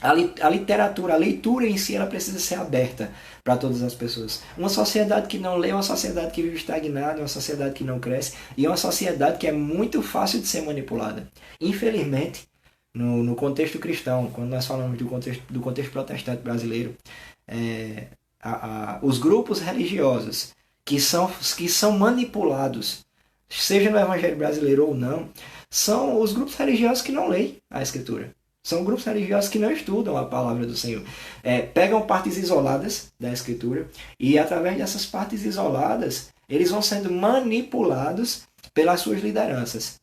A literatura, a leitura em si, ela precisa ser aberta para todas as pessoas. Uma sociedade que não lê é uma sociedade que vive estagnada, é uma sociedade que não cresce, e é uma sociedade que é muito fácil de ser manipulada. Infelizmente, no contexto cristão, quando nós falamos do contexto protestante brasileiro, os grupos religiosos que são manipulados, seja no evangelho brasileiro ou não, são os grupos religiosos que não leem a Escritura. São grupos religiosos que não estudam a palavra do Senhor. Pegam partes isoladas da Escritura e, através dessas partes isoladas, eles vão sendo manipulados pelas suas lideranças.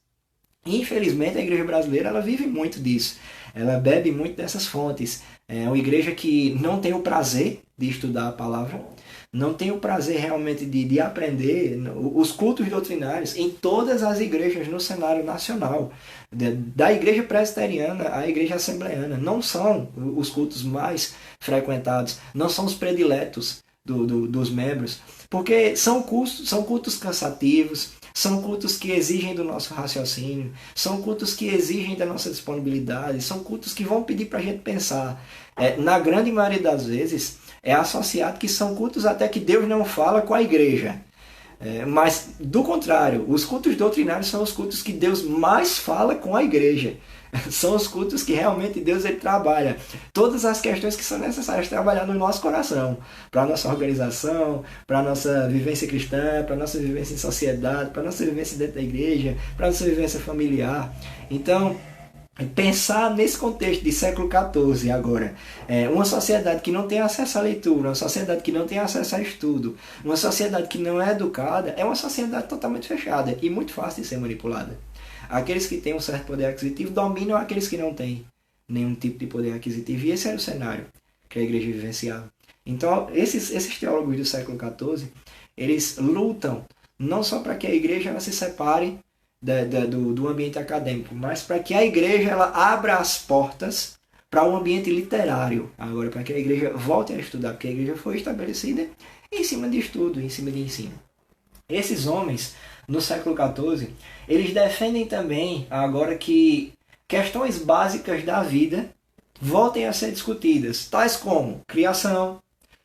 Infelizmente, a igreja brasileira ela vive muito disso. Ela bebe muito dessas fontes. É uma igreja que não tem o prazer de estudar a palavra, não tem o prazer realmente de aprender os cultos doutrinários em todas as igrejas no cenário nacional. Da igreja presbiteriana à igreja assembleana. Não são os cultos mais frequentados, não são os prediletos dos membros, porque são cultos cansativos, são cultos que exigem do nosso raciocínio, são cultos que exigem da nossa disponibilidade, são cultos que vão pedir para a gente pensar. Na grande maioria das vezes, é associado que são cultos até que Deus não fala com a igreja. Mas, do contrário, os cultos doutrinários são os cultos que Deus mais fala com a igreja. São os cultos que realmente Deus ele trabalha todas as questões que são necessárias trabalhar no nosso coração, para a nossa organização, para a nossa vivência cristã, para a nossa vivência em sociedade, para a nossa vivência dentro da igreja, para a nossa vivência familiar. Então, pensar nesse contexto de século XIV agora, uma sociedade que não tem acesso à leitura, uma sociedade que não tem acesso a estudo, uma sociedade que não é educada, é uma sociedade totalmente fechada e muito fácil de ser manipulada. Aqueles que têm um certo poder aquisitivo dominam aqueles que não têm nenhum tipo de poder aquisitivo. E esse era o cenário que a igreja vivenciava. Então, esses teólogos do século XIV, eles lutam não só para que a igreja ela se separe do ambiente acadêmico, mas para que a igreja ela abra as portas para um ambiente literário. Agora, para que a igreja volte a estudar, porque a igreja foi estabelecida em cima de estudo, em cima de ensino. Esses homens, no século XIV, eles defendem também agora que questões básicas da vida voltem a ser discutidas, tais como criação,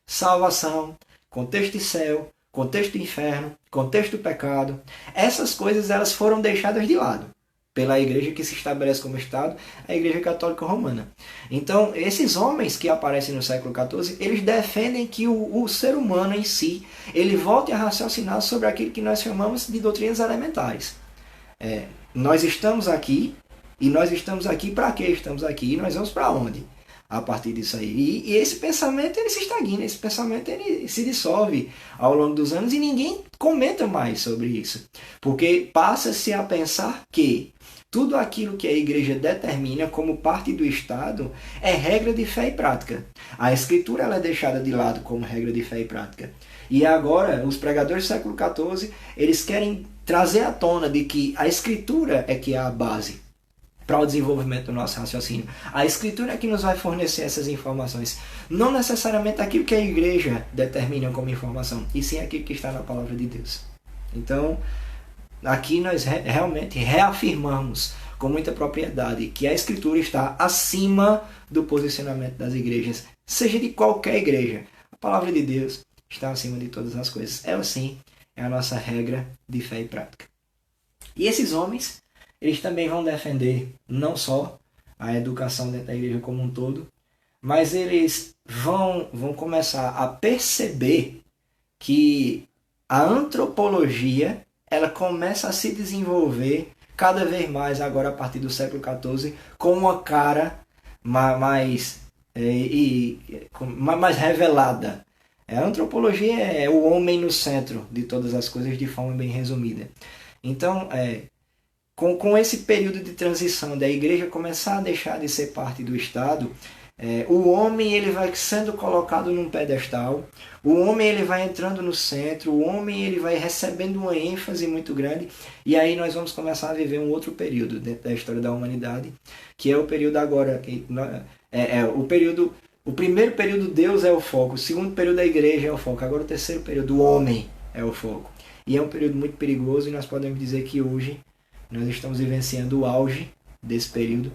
salvação, contexto de céu, contexto do inferno, contexto do pecado. Essas coisas elas foram deixadas de lado pela igreja que se estabelece como Estado, a Igreja Católica Romana. Então, esses homens que aparecem no século XIV, eles defendem que o ser humano em si, ele volte a raciocinar sobre aquilo que nós chamamos de doutrinas elementares. Nós estamos aqui, e nós estamos aqui para que estamos aqui, e nós vamos para onde? A partir disso aí. E esse pensamento ele se estagna, esse pensamento ele se dissolve ao longo dos anos e ninguém comenta mais sobre isso. Porque passa-se a pensar que tudo aquilo que a igreja determina como parte do Estado é regra de fé e prática. A Escritura ela é deixada de lado como regra de fé e prática. E agora, os pregadores do século XIV, eles querem trazer à tona de que a Escritura é que é a base para o desenvolvimento do nosso raciocínio. A Escritura é que nos vai fornecer essas informações. Não necessariamente aquilo que a igreja determina como informação, e sim aquilo que está na palavra de Deus. Então, aqui nós realmente reafirmamos com muita propriedade que a Escritura está acima do posicionamento das igrejas, seja de qualquer igreja. A palavra de Deus está acima de todas as coisas. Ela sim é a nossa regra de fé e prática. E esses homens, eles também vão defender não só a educação dentro da igreja como um todo, mas eles vão começar a perceber que a antropologia ela começa a se desenvolver cada vez mais agora a partir do século XIV com uma cara mais revelada. A antropologia é o homem no centro de todas as coisas de forma bem resumida. Então, com esse período de transição da igreja começar a deixar de ser parte do Estado, o homem ele vai sendo colocado num pedestal, o homem ele vai entrando no centro, o homem ele vai recebendo uma ênfase muito grande, e aí nós vamos começar a viver um outro período dentro da história da humanidade, que é o período agora, o primeiro período Deus é o foco, o segundo período a igreja é o foco, agora o terceiro período o homem é o foco. E é um período muito perigoso e nós podemos dizer que hoje nós estamos vivenciando o auge desse período,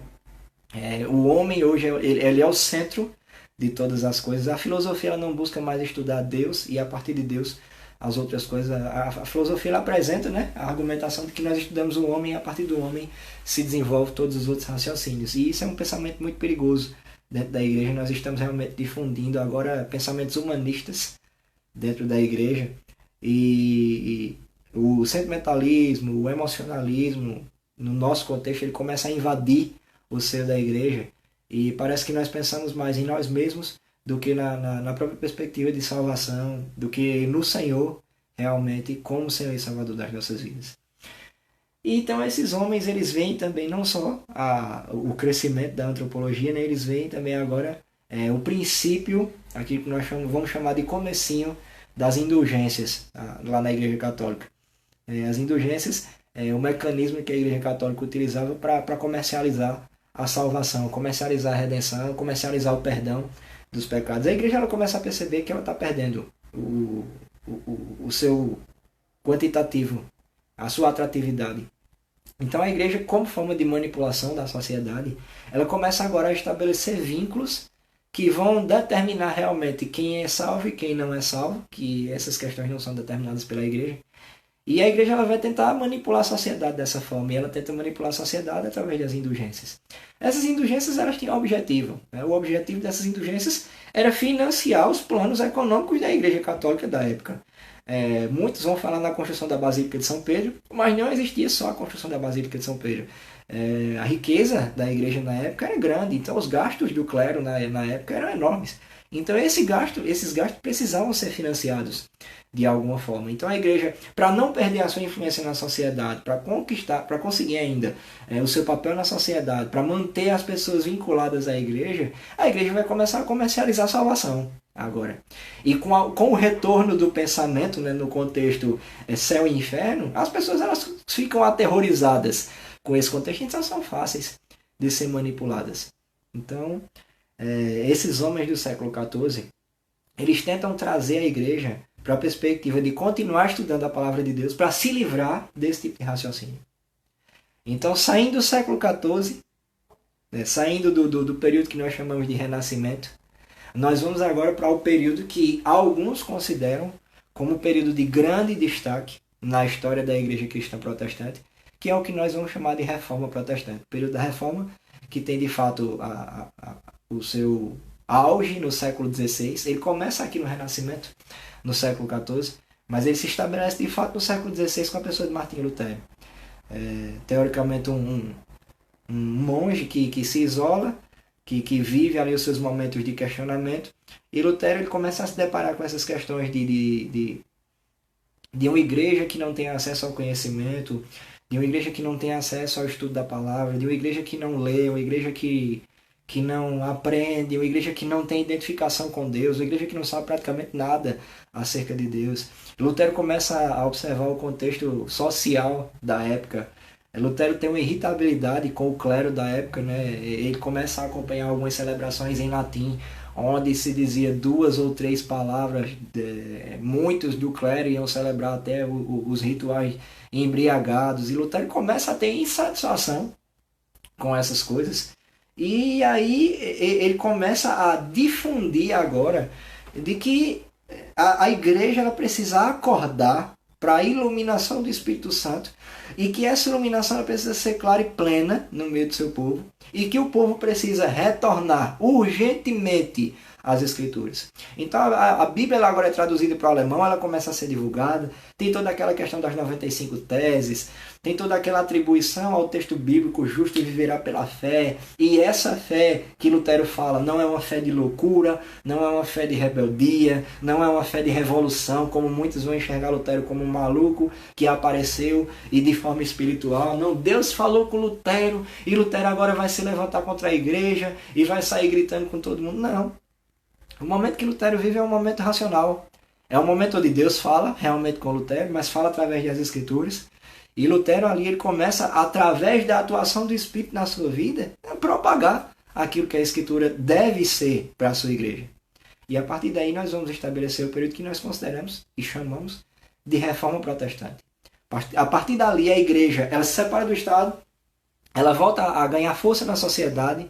O homem hoje ele é o centro de todas as coisas. A filosofia ela não busca mais estudar Deus e a partir de Deus as outras coisas. A filosofia ela apresenta, né, a argumentação de que nós estudamos o homem e a partir do homem se desenvolve todos os outros raciocínios. E isso é um pensamento muito perigoso dentro da igreja. Nós estamos realmente difundindo agora pensamentos humanistas dentro da igreja e o sentimentalismo, o emocionalismo, no nosso contexto, ele começa a invadir o seio da igreja e parece que nós pensamos mais em nós mesmos do que na própria perspectiva de salvação, do que no Senhor realmente como Senhor e Salvador das nossas vidas. E então esses homens eles veem também não só o crescimento da antropologia, né, eles veem também agora o princípio, aquilo que nós vamos chamar de comecinho das indulgências lá na Igreja Católica. As indulgências é o mecanismo que a Igreja Católica utilizava para comercializar a salvação, comercializar a redenção, comercializar o perdão dos pecados. A igreja ela começa a perceber que ela está perdendo o seu quantitativo, a sua atratividade. Então a igreja, como forma de manipulação da sociedade, ela começa agora a estabelecer vínculos que vão determinar realmente quem é salvo e quem não é salvo, que essas questões não são determinadas pela igreja. E a igreja ela vai tentar manipular a sociedade dessa forma, e ela tenta manipular a sociedade através das indulgências. Essas indulgências elas tinham um objetivo. Né? O objetivo dessas indulgências era financiar os planos econômicos da igreja católica da época. Muitos vão falar na construção da Basílica de São Pedro, mas não existia só a construção da Basílica de São Pedro. A riqueza da igreja na época era grande, então os gastos do clero na época eram enormes. Então esses gastos precisavam ser financiados de alguma forma. Então a igreja, para não perder a sua influência na sociedade, para conseguir ainda o seu papel na sociedade, para manter as pessoas vinculadas à igreja, a igreja vai começar a comercializar a salvação agora. E com o retorno do pensamento, né, no contexto céu e inferno, as pessoas elas ficam aterrorizadas com esse contexto, então são fáceis de ser manipuladas. Então, esses homens do século XIV, eles tentam trazer a igreja para a perspectiva de continuar estudando a palavra de Deus para se livrar desse tipo de raciocínio. Então, saindo do século XIV, saindo do período que nós chamamos de Renascimento, nós vamos agora para o período que alguns consideram como um período de grande destaque na história da igreja cristã protestante, que é o que nós vamos chamar de Reforma Protestante. O período da Reforma, que tem de fato o seu auge no século XVI, ele começa aqui no Renascimento, no século XIV, mas ele se estabelece de fato no século XVI com a pessoa de Martinho Lutero. Teoricamente um monge que se isola, que vive ali os seus momentos de questionamento, e Lutero ele começa a se deparar com essas questões de uma igreja que não tem acesso ao conhecimento, de uma igreja que não tem acesso ao estudo da palavra, de uma igreja que não lê, uma igreja que não aprende, uma igreja que não tem identificação com Deus, uma igreja que não sabe praticamente nada acerca de Deus. Lutero começa a observar o contexto social da época. Lutero tem uma irritabilidade com o clero da época, né? Ele começa a acompanhar algumas celebrações em latim, onde se dizia 2 ou 3 palavras. Muitos do clero iam celebrar até os rituais embriagados, e Lutero começa a ter insatisfação com essas coisas. E aí ele começa a difundir agora de que a igreja ela precisa acordar para a iluminação do Espírito Santo, e que essa iluminação ela precisa ser clara e plena no meio do seu povo, e que o povo precisa retornar urgentemente às Escrituras. Então a Bíblia ela agora é traduzida para o alemão, ela começa a ser divulgada, tem toda aquela questão das 95 teses, tem toda aquela atribuição ao texto bíblico, justo viverá pela fé, e essa fé que Lutero fala não é uma fé de loucura, não é uma fé de rebeldia, não é uma fé de revolução, como muitos vão enxergar Lutero como um maluco que apareceu e de forma espiritual. Não, Deus falou com Lutero e Lutero agora vai se levantar contra a igreja e vai sair gritando com todo mundo. Não. O momento que Lutero vive é um momento racional. É um momento onde Deus fala realmente com Lutero, mas fala através das Escrituras. E Lutero ali ele começa, através da atuação do Espírito na sua vida, a propagar aquilo que a Escritura deve ser para a sua igreja. E a partir daí nós vamos estabelecer o período que nós consideramos e chamamos de Reforma Protestante. A partir dali a igreja ela se separa do Estado, ela volta a ganhar força na sociedade.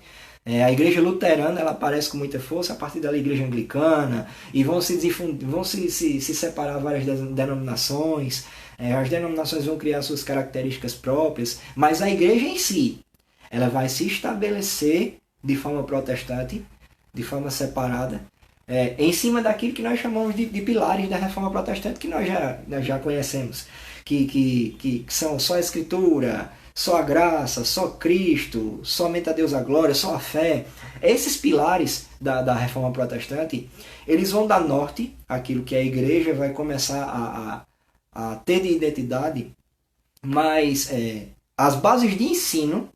A igreja luterana ela aparece com muita força, a partir da igreja anglicana, e vão se separar várias denominações, as denominações vão criar suas características próprias, mas a igreja em si, ela vai se estabelecer de forma protestante, de forma separada, em cima daquilo que nós chamamos de pilares da reforma protestante, que nós já conhecemos, que são só a escritura, só a graça, só Cristo, somente a Deus a glória, só a fé. Esses pilares da reforma protestante, eles vão dar norte àquilo que a igreja vai começar a ter de identidade, mas as bases de ensino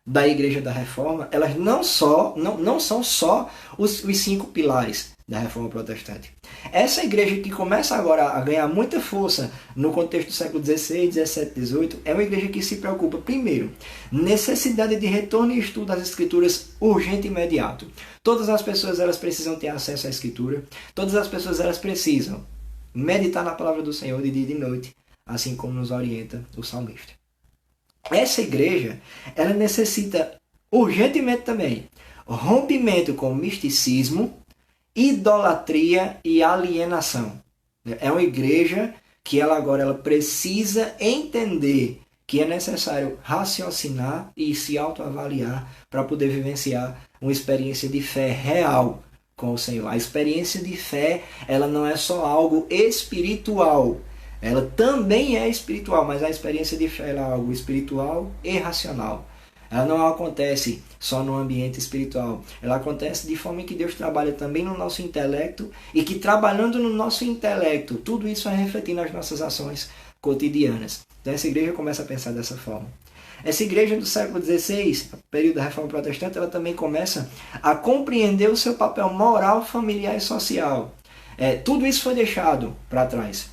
da Igreja da Reforma, elas não são só os 5 pilares da Reforma Protestante. Essa igreja que começa agora a ganhar muita força no contexto do século XVI, XVII, XVIII, é uma igreja que se preocupa, primeiro, necessidade de retorno e estudo das Escrituras urgente e imediato. Todas as pessoas elas precisam ter acesso à Escritura, todas as pessoas elas precisam meditar na palavra do Senhor de dia e de noite, assim como nos orienta o salmista. Essa igreja, ela necessita urgentemente também rompimento com o misticismo, idolatria e alienação. É uma igreja que ela precisa entender que é necessário raciocinar e se autoavaliar para poder vivenciar uma experiência de fé real com o Senhor. A experiência de fé, ela não é só algo espiritual, ela também é espiritual, mas a experiência de fé é algo espiritual e racional. Ela não acontece só no ambiente espiritual. Ela acontece de forma que Deus trabalha também no nosso intelecto e que trabalhando no nosso intelecto, tudo isso vai refletir nas nossas ações cotidianas. Então essa igreja começa a pensar dessa forma. Essa igreja do século XVI, período da Reforma Protestante, ela também começa a compreender o seu papel moral, familiar e social. Tudo isso foi deixado para trás.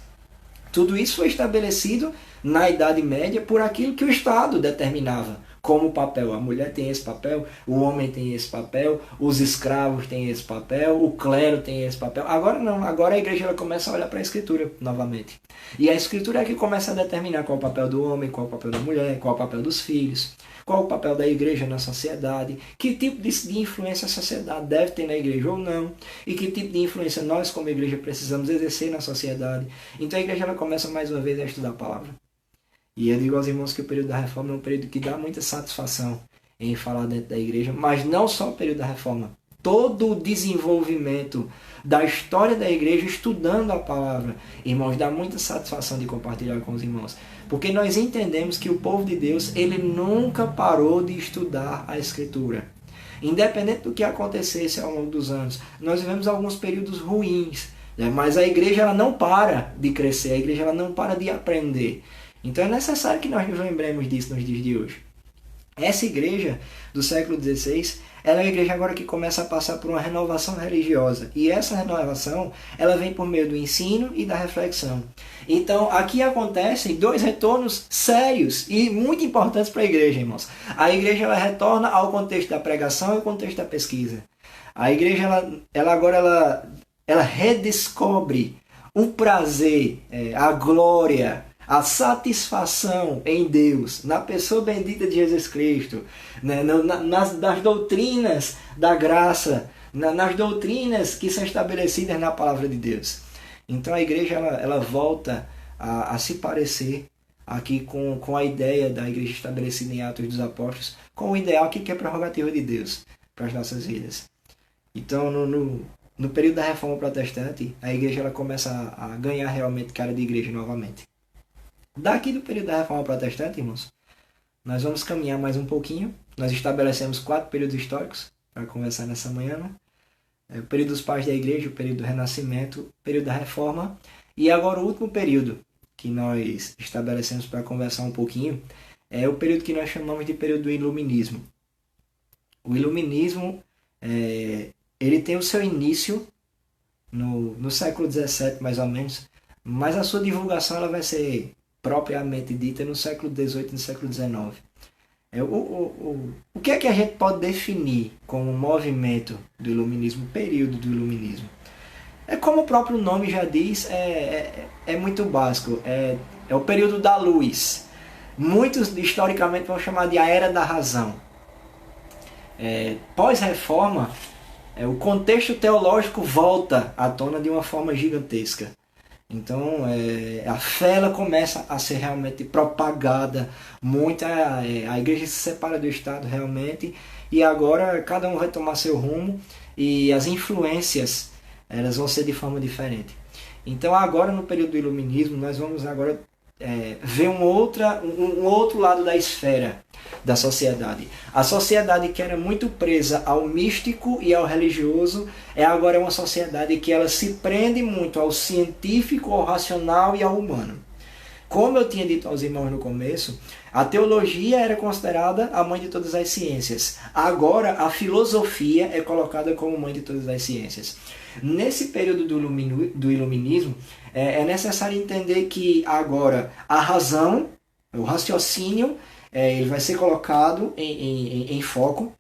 Tudo isso foi estabelecido na Idade Média por aquilo que o Estado determinava como papel. A mulher tem esse papel, o homem tem esse papel, os escravos têm esse papel, o clero tem esse papel. Agora não, agora a igreja ela começa a olhar para a Escritura novamente. E a Escritura é que começa a determinar qual é o papel do homem, qual é o papel da mulher, qual é o papel dos filhos, qual é o papel da igreja na sociedade, que tipo de influência a sociedade deve ter na igreja ou não, e que tipo de influência nós como igreja precisamos exercer na sociedade. Então a igreja ela começa mais uma vez a estudar a palavra. E eu digo aos irmãos que o período da Reforma é um período que dá muita satisfação em falar dentro da igreja, mas não só o período da Reforma. Todo o desenvolvimento da história da igreja estudando a palavra, irmãos, dá muita satisfação de compartilhar com os irmãos. Porque nós entendemos que o povo de Deus, ele nunca parou de estudar a Escritura. Independente do que acontecesse ao longo dos anos, nós vivemos alguns períodos ruins, né? Mas a igreja ela não para de crescer, a igreja ela não para de aprender. Então é necessário que nós nos lembremos disso nos dias de hoje. Essa igreja do século XVI, ela é uma igreja agora que começa a passar por uma renovação religiosa. E essa renovação, ela vem por meio do ensino e da reflexão. Então, aqui acontecem 2 retornos sérios e muito importantes para a igreja, irmãos. A igreja ela retorna ao contexto da pregação e ao contexto da pesquisa. A igreja, ela redescobre o prazer, a glória, a satisfação em Deus, na pessoa bendita de Jesus Cristo, né? nas doutrinas da graça, nas doutrinas que são estabelecidas na palavra de Deus. Então a igreja ela volta a se parecer aqui com a ideia da igreja estabelecida em Atos dos Apóstolos, com o ideal que é prerrogativa de Deus para as nossas vidas. Então no período da Reforma Protestante, a igreja ela começa a ganhar realmente cara de igreja novamente. Daqui do período da Reforma Protestante, irmãos, nós vamos caminhar mais um pouquinho. Nós estabelecemos 4 períodos históricos para conversar nessa manhã. Né? O período dos pais da igreja, o período do Renascimento, o período da Reforma. E agora o último período que nós estabelecemos para conversar um pouquinho é o período que nós chamamos de período do Iluminismo. O Iluminismo, ele tem o seu início no século XVII, mais ou menos, mas a sua divulgação ela vai ser propriamente dita no século XVIII e no século XIX. O que é que a gente pode definir como movimento do Iluminismo, período do Iluminismo? Como o próprio nome já diz, é muito básico. É o período da luz. Muitos, historicamente, vão chamar de a Era da Razão. Pós-reforma, o contexto teológico volta à tona de uma forma gigantesca. Então, a fé ela começa a ser realmente propagada. A igreja se separa do Estado realmente, e agora cada um vai tomar seu rumo, e as influências elas vão ser de forma diferente. Então, agora no período do Iluminismo, nós vamos agora ver um outro lado da esfera da sociedade. A sociedade que era muito presa ao místico e ao religioso agora uma sociedade que ela se prende muito ao científico, ao racional e ao humano. Como eu tinha dito aos irmãos no começo, a teologia era considerada a mãe de todas as ciências. Agora, a filosofia é colocada como mãe de todas as ciências. Nesse período do iluminismo, é necessário entender que agora a razão, o raciocínio, ele vai ser colocado em foco.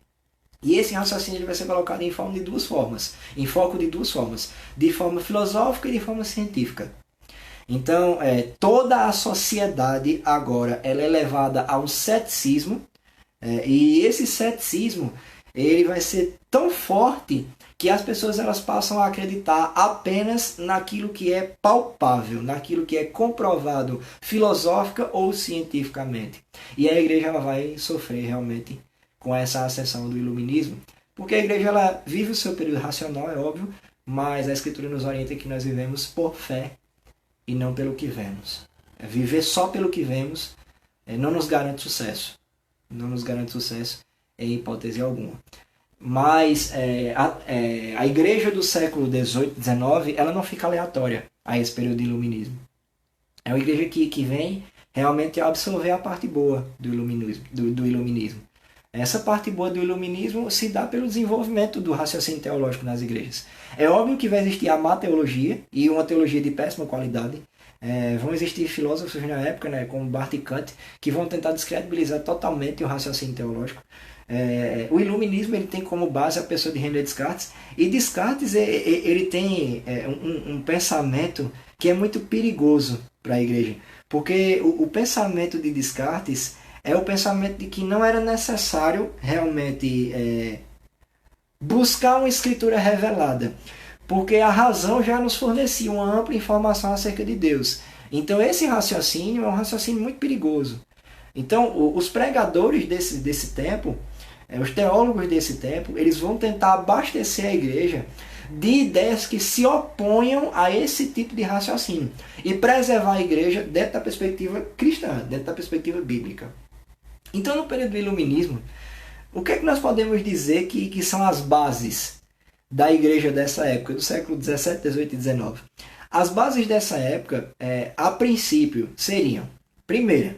E esse raciocínio ele vai ser colocado em foco de duas formas. De forma filosófica e de forma científica. Então, toda a sociedade agora ela é levada a um ceticismo, e esse ceticismo ele vai ser tão forte que as pessoas elas passam a acreditar apenas naquilo que é palpável, naquilo que é comprovado filosófica ou cientificamente. E a igreja ela vai sofrer realmente com essa ascensão do iluminismo, porque a igreja ela vive o seu período racional, é óbvio, mas a Escritura nos orienta que nós vivemos por fé e não pelo que vemos. Viver só pelo que vemos não nos garante sucesso. Não nos garante sucesso em hipótese alguma. Mas a igreja do século XVIII, XIX, ela não fica aleatória a esse período de iluminismo. É uma igreja que vem realmente absorver a parte boa do iluminismo. Essa parte boa do iluminismo se dá pelo desenvolvimento do raciocínio teológico nas igrejas. É óbvio que vai existir a má teologia, e uma teologia de péssima qualidade. Vão existir filósofos na época, né, como Barth e Kant, que vão tentar descredibilizar totalmente o raciocínio teológico. O iluminismo ele tem como base a pessoa de René Descartes, e Descartes ele tem um pensamento que é muito perigoso para a igreja, porque o pensamento de Descartes é o pensamento de que não era necessário realmente buscar uma escritura revelada, porque a razão já nos fornecia uma ampla informação acerca de Deus. Então esse raciocínio é um raciocínio muito perigoso. Então os pregadores desse tempo, os teólogos desse tempo, eles vão tentar abastecer a igreja de ideias que se oponham a esse tipo de raciocínio e preservar a igreja dentro da perspectiva cristã, dentro da perspectiva bíblica. Então, no período do iluminismo, o que é que nós podemos dizer que são as bases da igreja dessa época, do século XVII, XVIII e XIX? As bases dessa época, a princípio, seriam: primeira,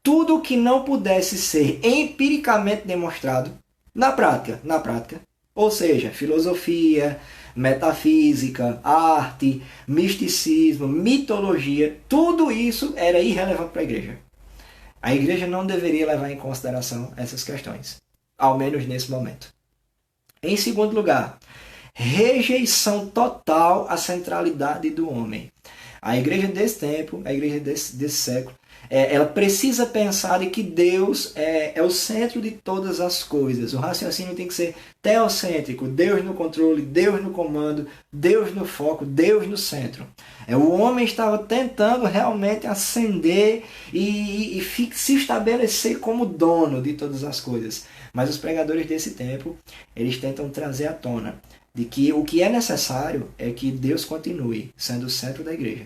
tudo que não pudesse ser empiricamente demonstrado na prática, ou seja, filosofia, metafísica, arte, misticismo, mitologia, tudo isso era irrelevante para a igreja. A igreja não deveria levar em consideração essas questões, ao menos nesse momento. Em segundo lugar, rejeição total à centralidade do homem. A igreja desse tempo, a igreja desse século, ela precisa pensar de que Deus é o centro de todas as coisas. O raciocínio tem que ser teocêntrico, Deus no controle, Deus no comando, Deus no foco, Deus no centro. O homem estava tentando realmente ascender e se estabelecer como dono de todas as coisas. Mas os pregadores desse tempo, eles tentam trazer à tona de que o que é necessário é que Deus continue sendo o centro da igreja.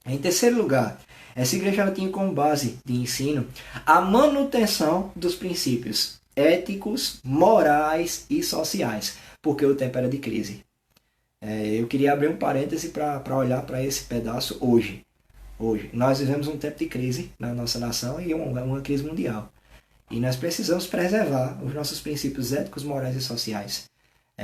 Em terceiro lugar, essa igreja ela tinha como base de ensino a manutenção dos princípios éticos, morais e sociais, porque o tempo era de crise. Eu queria abrir um parêntese para olhar para esse pedaço hoje. Nós vivemos um tempo de crise na nossa nação e uma crise mundial. E nós precisamos preservar os nossos princípios éticos, morais e sociais.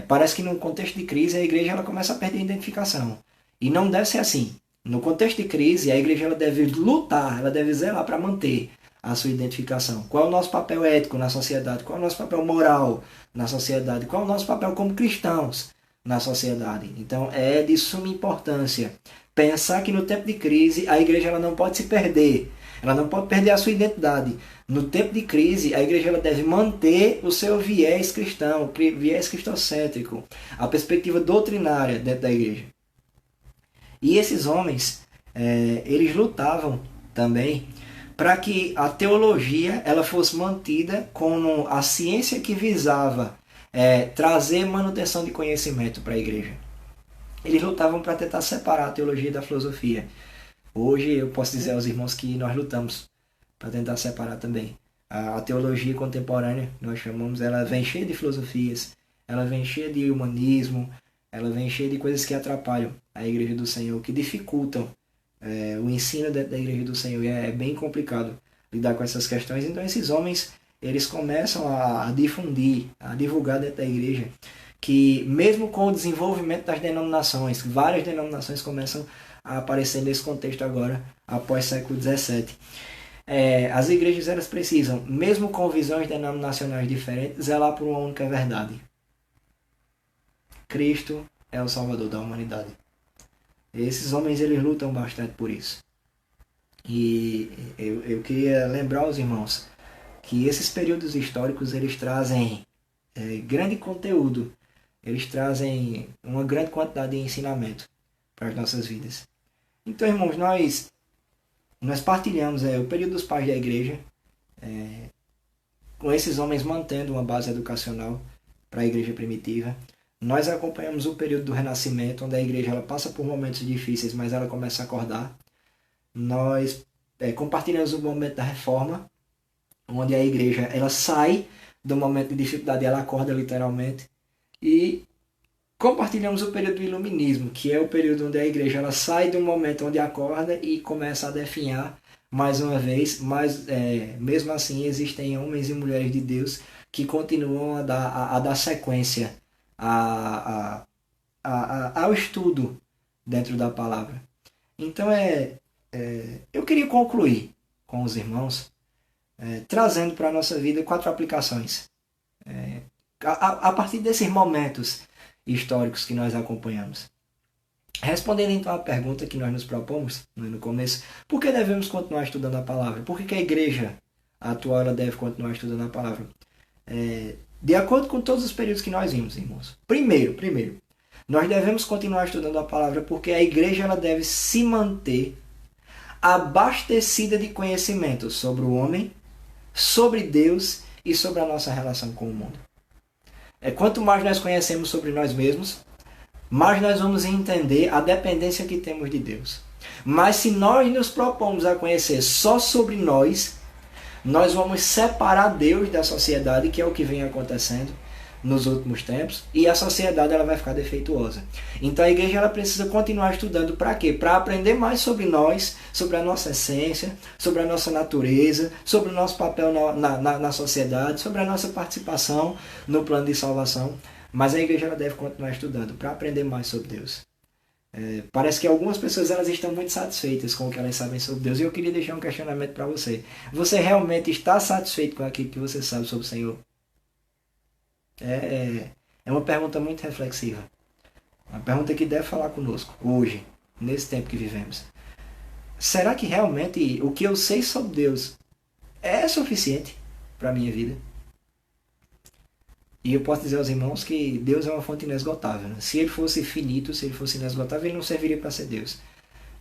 Parece que no contexto de crise a igreja ela começa a perder a identificação. E não deve ser assim. No contexto de crise, a igreja ela deve lutar, ela deve zelar para manter a sua identificação. Qual é o nosso papel ético na sociedade? Qual é o nosso papel moral na sociedade? Qual é o nosso papel como cristãos na sociedade? Então é de suma importância pensar que no tempo de crise a igreja ela não pode se perder. Ela não pode perder a sua identidade. No tempo de crise, a igreja ela deve manter o seu viés cristão, viés cristocêntrico, a perspectiva doutrinária dentro da igreja. E esses homens, eles lutavam também para que a teologia ela fosse mantida como a ciência que visava trazer manutenção de conhecimento para a igreja. Eles lutavam para tentar separar a teologia da filosofia. Hoje eu posso dizer aos irmãos que nós lutamos para tentar separar também. A teologia contemporânea, nós chamamos, ela vem cheia de filosofias, ela vem cheia de humanismo, ela vem cheia de coisas que atrapalham a igreja do Senhor, que dificultam o ensino da igreja do Senhor. E é bem complicado lidar com essas questões. Então esses homens, eles começam a difundir, a divulgar dentro da igreja, que mesmo com o desenvolvimento das denominações, várias denominações começam a aparecer nesse contexto agora, após século XVII. As igrejas elas precisam, mesmo com visões denominacionais diferentes, zelar por uma única verdade. Cristo é o Salvador da humanidade. Esses homens eles lutam bastante por isso. E eu queria lembrar aos irmãos que esses períodos históricos eles trazem grande conteúdo, eles trazem uma grande quantidade de ensinamento para as nossas vidas. Então, irmãos, nós partilhamos o período dos pais da igreja, com esses homens mantendo uma base educacional para a igreja primitiva. Nós acompanhamos o período do Renascimento, onde a igreja ela passa por momentos difíceis, mas ela começa a acordar. Nós compartilhamos o momento da Reforma, onde a igreja ela sai do momento de dificuldade, ela acorda literalmente. E compartilhamos o período do Iluminismo, que é o período onde a igreja ela sai do momento onde acorda e começa a definhar mais uma vez, mas mesmo assim existem homens e mulheres de Deus que continuam a dar sequência ao estudo dentro da palavra. Então eu queria concluir com os irmãos trazendo para a nossa vida 4 aplicações a partir desses momentos históricos que nós acompanhamos. Respondendo então à pergunta que nós nos propomos no começo, por que devemos continuar estudando a palavra? Por que a igreja atual ela deve continuar estudando a palavra? De acordo com todos os períodos que nós vimos, irmãos. Primeiro, nós devemos continuar estudando a palavra porque a igreja ela deve se manter abastecida de conhecimento sobre o homem, sobre Deus e sobre a nossa relação com o mundo. Quanto mais nós conhecemos sobre nós mesmos, mais nós vamos entender a dependência que temos de Deus. Mas se nós nos propomos a conhecer só sobre nós vamos separar Deus da sociedade, que é o que vem acontecendo nos últimos tempos, e a sociedade ela vai ficar defeituosa. Então a igreja ela precisa continuar estudando para quê? Para aprender mais sobre nós, sobre a nossa essência, sobre a nossa natureza, sobre o nosso papel na sociedade, sobre a nossa participação no plano de salvação. Mas a igreja ela deve continuar estudando para aprender mais sobre Deus. Parece que algumas pessoas elas estão muito satisfeitas com o que elas sabem sobre Deus. E eu queria deixar um questionamento para você. Você realmente está satisfeito com aquilo que você sabe sobre o Senhor? É uma pergunta muito reflexiva. Uma pergunta que deve falar conosco hoje, nesse tempo que vivemos. Será que realmente o que eu sei sobre Deus é suficiente para a minha vida? E eu posso dizer aos irmãos que Deus é uma fonte inesgotável. Né? Se ele fosse finito, se ele fosse inesgotável, ele não serviria para ser Deus.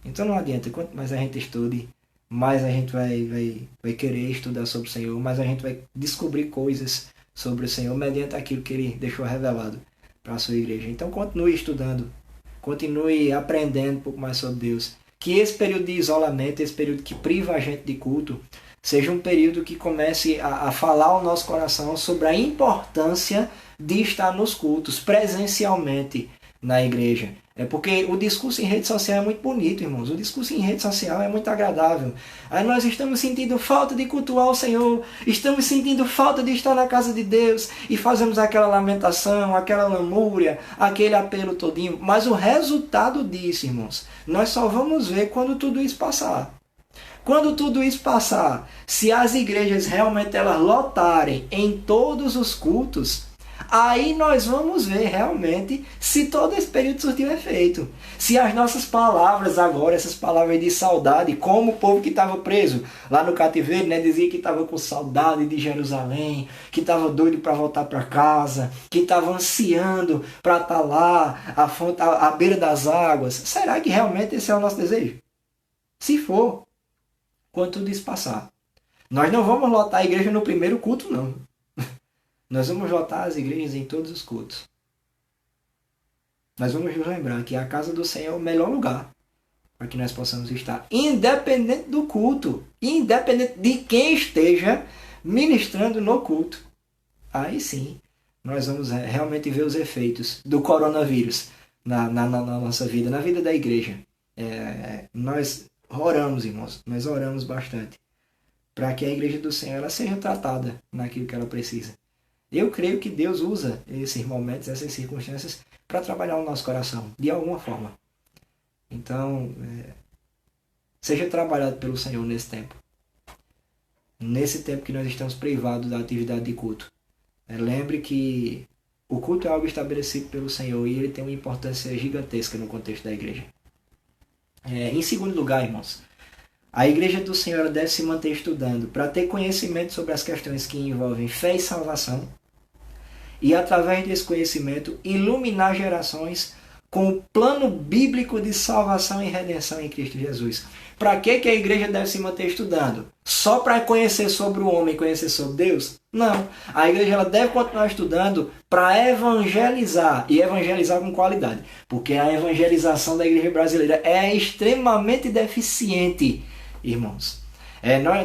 Então não adianta. Quanto mais a gente estude, mais a gente vai querer estudar sobre o Senhor, mais a gente vai descobrir coisas sobre o Senhor mediante aquilo que ele deixou revelado para a sua igreja. Então continue estudando, continue aprendendo um pouco mais sobre Deus. Que esse período de isolamento, esse período que priva a gente de culto, seja um período que comece a falar ao nosso coração sobre a importância de estar nos cultos, presencialmente na igreja. Porque o discurso em rede social é muito bonito, irmãos. O discurso em rede social é muito agradável. Aí nós estamos sentindo falta de cultuar o Senhor, estamos sentindo falta de estar na casa de Deus e fazemos aquela lamentação, aquela lamúria, aquele apelo todinho. Mas o resultado disso, irmãos, nós só vamos ver quando tudo isso passar. Quando tudo isso passar, se as igrejas realmente elas lotarem em todos os cultos, aí nós vamos ver realmente se se todo esse período surtiu efeito. Se as nossas palavras agora, essas palavras de saudade, como o povo que estava preso lá no cativeiro, né, dizia que estava com saudade de Jerusalém, que estava doido para voltar para casa, que estava ansiando para estar lá, à beira das águas. Será que realmente esse é o nosso desejo? Se for, quando tudo isso passar, nós não vamos lotar a igreja no primeiro culto, não. Nós vamos lotar as igrejas em todos os cultos. Nós vamos nos lembrar que a casa do Senhor é o melhor lugar para que nós possamos estar, independente do culto, independente de quem esteja ministrando no culto. Aí sim, nós vamos realmente ver os efeitos do coronavírus na nossa vida, na vida da igreja. Nós oramos, irmãos, nós oramos bastante para que a igreja do Senhor ela seja tratada naquilo que ela precisa. Eu creio que Deus usa esses momentos, essas circunstâncias, para trabalhar no nosso coração, de alguma forma. Então, seja trabalhado pelo Senhor nesse tempo. Nesse tempo que nós estamos privados da atividade de culto. Lembre que o culto é algo estabelecido pelo Senhor e ele tem uma importância gigantesca no contexto da igreja. Em segundo lugar, irmãos, a igreja do Senhor deve se manter estudando para ter conhecimento sobre as questões que envolvem fé e salvação e, através desse conhecimento, iluminar gerações com o plano bíblico de salvação e redenção em Cristo Jesus. Para que a igreja deve se manter estudando? Só para conhecer sobre o homem, conhecer sobre Deus? Não. A igreja ela deve continuar estudando para evangelizar, e evangelizar com qualidade. Porque a evangelização da igreja brasileira é extremamente deficiente, irmãos.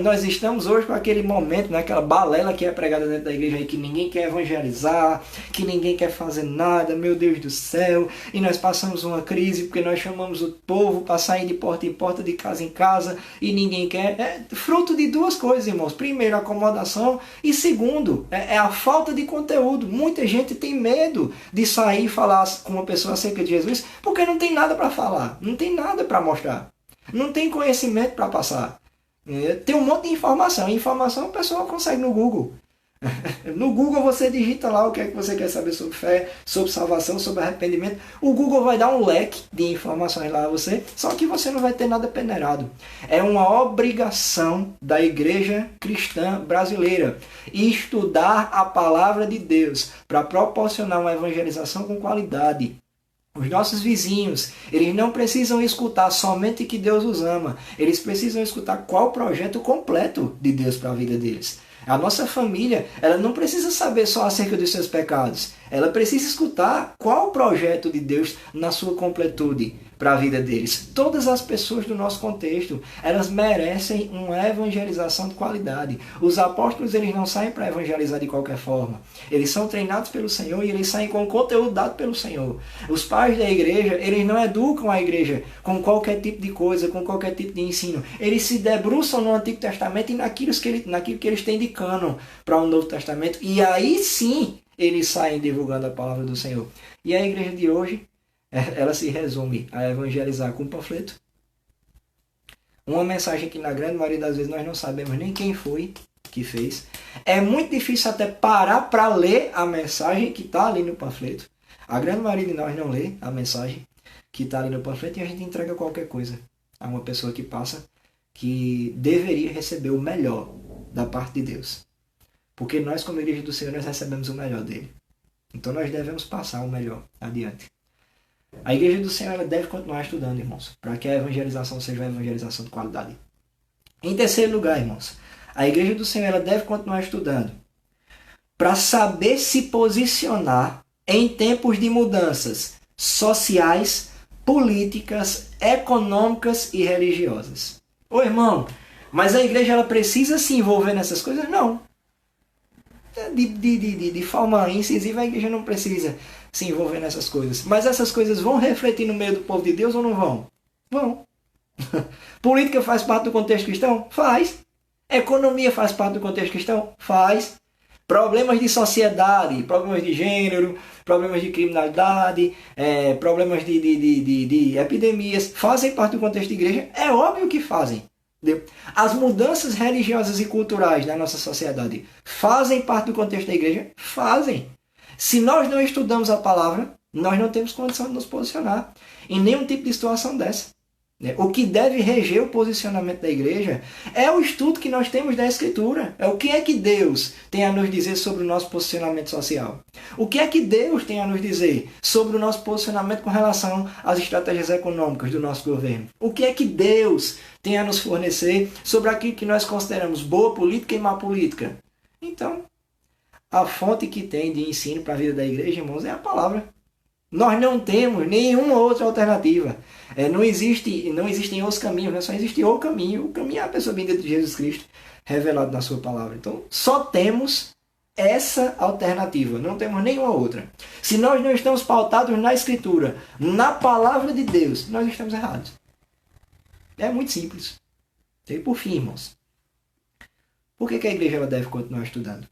Nós estamos hoje com aquele momento, né, aquela balela que é pregada dentro da igreja aí, que ninguém quer evangelizar, que ninguém quer fazer nada, meu Deus do céu, e nós passamos uma crise porque nós chamamos o povo para sair de porta em porta, de casa em casa, e ninguém quer. É fruto de duas coisas, irmãos. Primeiro, acomodação, e segundo, é a falta de conteúdo. Muita gente tem medo de sair e falar com uma pessoa acerca de Jesus, porque não tem nada para falar, não tem nada para mostrar, não tem conhecimento para passar. Tem um monte de informação. Informação a pessoa consegue no Google. No Google você digita lá o que é que você quer saber sobre fé, sobre salvação, sobre arrependimento. O Google vai dar um leque de informações lá a você, só que você não vai ter nada peneirado. É uma obrigação da igreja cristã brasileira estudar a palavra de Deus para proporcionar uma evangelização com qualidade. Os nossos vizinhos, eles não precisam escutar somente que Deus os ama. Eles precisam escutar qual o projeto completo de Deus para a vida deles. A nossa família, ela não precisa saber só acerca dos seus pecados. Ela precisa escutar qual o projeto de Deus na sua completude para a vida deles. Todas as pessoas do nosso contexto, elas merecem uma evangelização de qualidade. Os apóstolos, eles não saem para evangelizar de qualquer forma. Eles são treinados pelo Senhor e eles saem com o conteúdo dado pelo Senhor. Os pais da igreja, eles não educam a igreja com qualquer tipo de coisa, com qualquer tipo de ensino. Eles se debruçam no Antigo Testamento e naquilo que eles têm de cânon para o Novo Testamento. E aí sim, eles saem divulgando a palavra do Senhor. E a igreja de hoje, ela se resume a evangelizar com um panfleto. Uma mensagem que na grande maioria das vezes nós não sabemos nem quem foi que fez. É muito difícil até parar para ler a mensagem que está ali no panfleto. A grande maioria de nós não lê a mensagem que está ali no panfleto e a gente entrega qualquer coisa a uma pessoa que passa, que deveria receber o melhor da parte de Deus. Porque nós, como igreja do Senhor, nós recebemos o melhor dele. Então nós devemos passar o melhor adiante. A igreja do Senhor ela deve continuar estudando, irmãos, para que a evangelização seja uma evangelização de qualidade. Em terceiro lugar, irmãos, a igreja do Senhor ela deve continuar estudando para saber se posicionar em tempos de mudanças sociais, políticas, econômicas e religiosas. Ô irmão, mas a igreja ela precisa se envolver nessas coisas? Não. De forma incisiva, a igreja não precisa se envolver nessas coisas. Mas essas coisas vão refletir no meio do povo de Deus ou não vão? Vão. Política faz parte do contexto cristão? Faz. Economia faz parte do contexto cristão? Faz. Problemas de sociedade, problemas de gênero, problemas de criminalidade, problemas de epidemias, fazem parte do contexto da igreja? É óbvio que fazem. As mudanças religiosas e culturais da nossa sociedade fazem parte do contexto da igreja? Fazem. Se nós não estudamos a palavra, Nós não temos condição de nos posicionar em nenhum tipo de situação dessa. O que deve reger o posicionamento da igreja é o estudo que nós temos da Escritura. É o que é que Deus tem a nos dizer sobre o nosso posicionamento social. O que é que Deus tem a nos dizer sobre o nosso posicionamento com relação às estratégias econômicas do nosso governo. O que é que Deus tem a nos fornecer sobre aquilo que nós consideramos boa política e má política. Então, a fonte que tem de ensino para a vida da igreja, irmãos, é a palavra. Nós não temos nenhuma outra alternativa. Não existem os caminhos, né? Só existe o caminho. O caminho é a pessoa vinda de Jesus Cristo, revelado na sua palavra. Então, só temos essa alternativa. Não temos nenhuma outra. Se nós não estamos pautados na Escritura, na palavra de Deus, nós estamos errados. É muito simples. E por fim, irmãos, por que a igreja ela deve continuar estudando?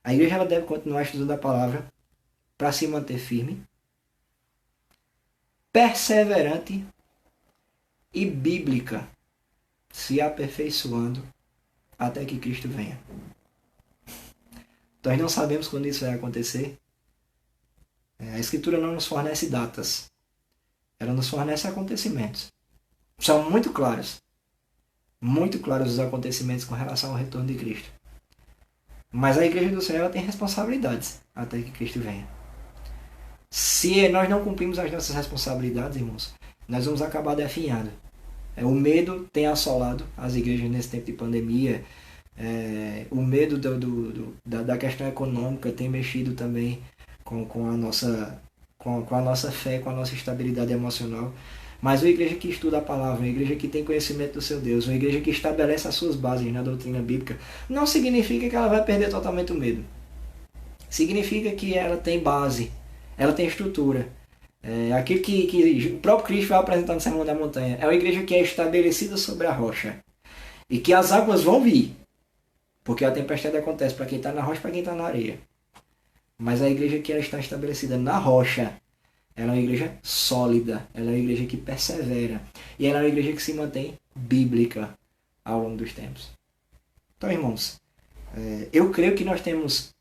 A igreja ela deve continuar estudando a palavra para se manter firme, perseverante e bíblica, se aperfeiçoando até que Cristo venha. Nós não sabemos quando isso vai acontecer. A Escritura não nos fornece datas. Ela nos fornece acontecimentos. São muito claros os acontecimentos com relação ao retorno de Cristo. Mas a igreja do Senhor ela tem responsabilidades até que Cristo venha. Se nós não cumprimos as nossas responsabilidades, irmãos, nós vamos acabar definhando. O medo tem assolado as igrejas nesse tempo de pandemia. O medo da questão econômica tem mexido também com a nossa fé, com a nossa estabilidade emocional. Mas uma igreja que estuda a palavra, uma igreja que tem conhecimento do seu Deus, uma igreja que estabelece as suas bases na doutrina bíblica, não significa que ela vai perder totalmente o medo. Significa que ela tem base, ela tem estrutura. Aquilo que o próprio Cristo vai apresentar no Sermão da Montanha. É uma igreja que é estabelecida sobre a rocha. E que as águas vão vir. Porque a tempestade acontece para quem está na rocha e para quem está na areia. Mas a igreja que ela está estabelecida na rocha, ela é uma igreja sólida, ela é uma igreja que persevera. E ela é uma igreja que se mantém bíblica ao longo dos tempos. Então, irmãos, eu creio que nós temos,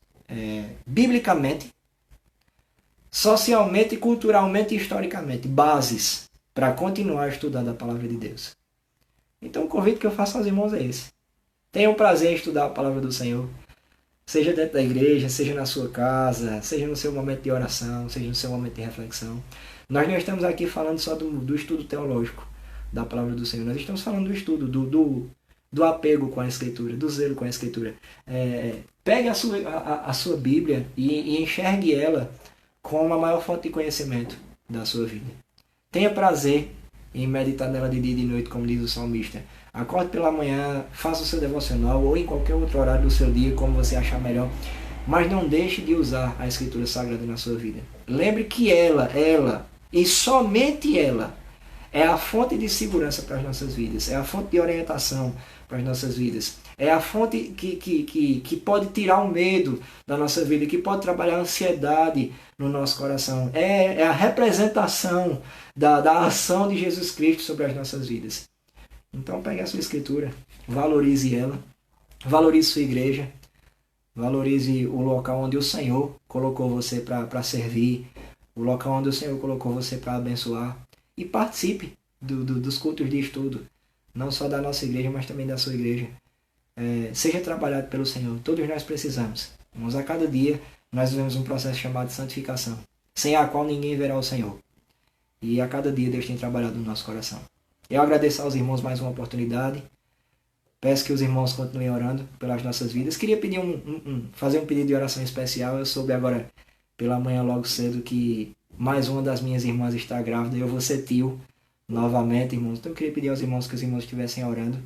biblicamente, socialmente, culturalmente e historicamente, bases para continuar estudando a palavra de Deus. Então, o convite que eu faço aos irmãos é esse. Tenham prazer em estudar a palavra do Senhor. Seja dentro da igreja, seja na sua casa, seja no seu momento de oração, seja no seu momento de reflexão. Nós não estamos aqui falando só do estudo teológico da palavra do Senhor. Nós estamos falando do estudo, do apego com a Escritura, do zelo com a Escritura. Pegue a sua Bíblia e enxergue ela como a maior fonte de conhecimento da sua vida. Tenha prazer em meditar nela de dia e de noite, como diz o salmista. Acorde pela manhã, faça o seu devocional ou em qualquer outro horário do seu dia, como você achar melhor. Mas não deixe de usar a Escritura Sagrada na sua vida. Lembre que ela e somente ela é a fonte de segurança para as nossas vidas. É a fonte de orientação para as nossas vidas. É a fonte que pode tirar o medo da nossa vida, que pode trabalhar a ansiedade no nosso coração. É a representação da ação de Jesus Cristo sobre as nossas vidas. Então pegue a sua Escritura, valorize ela, valorize sua igreja, valorize o local onde o Senhor colocou você para servir, o local onde o Senhor colocou você para abençoar, e participe dos cultos de estudo, não só da nossa igreja, mas também da sua igreja. Seja trabalhado pelo Senhor, todos nós precisamos. Mas a cada dia nós vivemos um processo chamado de santificação, sem a qual ninguém verá o Senhor. E a cada dia Deus tem trabalhado no nosso coração. Eu agradeço aos irmãos mais uma oportunidade. Peço que os irmãos continuem orando pelas nossas vidas. Queria pedir fazer um pedido de oração especial. Eu soube agora pela manhã logo cedo que mais uma das minhas irmãs está grávida. Eu vou ser tio novamente, irmãos. Então eu queria pedir aos irmãos que os irmãos estivessem orando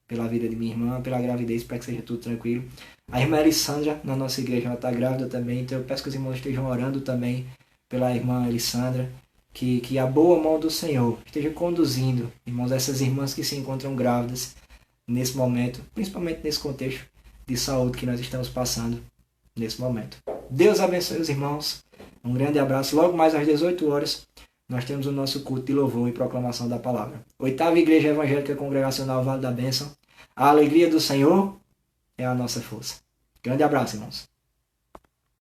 pela vida de minha irmã, pela gravidez, para que seja tudo tranquilo. A irmã Elissandra, na nossa igreja, ela está grávida também. Então eu peço que os irmãos estejam orando também pela irmã Elissandra. Que a boa mão do Senhor esteja conduzindo, irmãos, essas irmãs que se encontram grávidas nesse momento, principalmente nesse contexto de saúde que nós estamos passando nesse momento. Deus abençoe os irmãos. Um grande abraço. Logo mais às 18 horas, nós temos o nosso culto de louvor e proclamação da palavra. 8ª Igreja Evangélica Congregacional Vale da Bênção. A alegria do Senhor é a nossa força. Grande abraço, irmãos.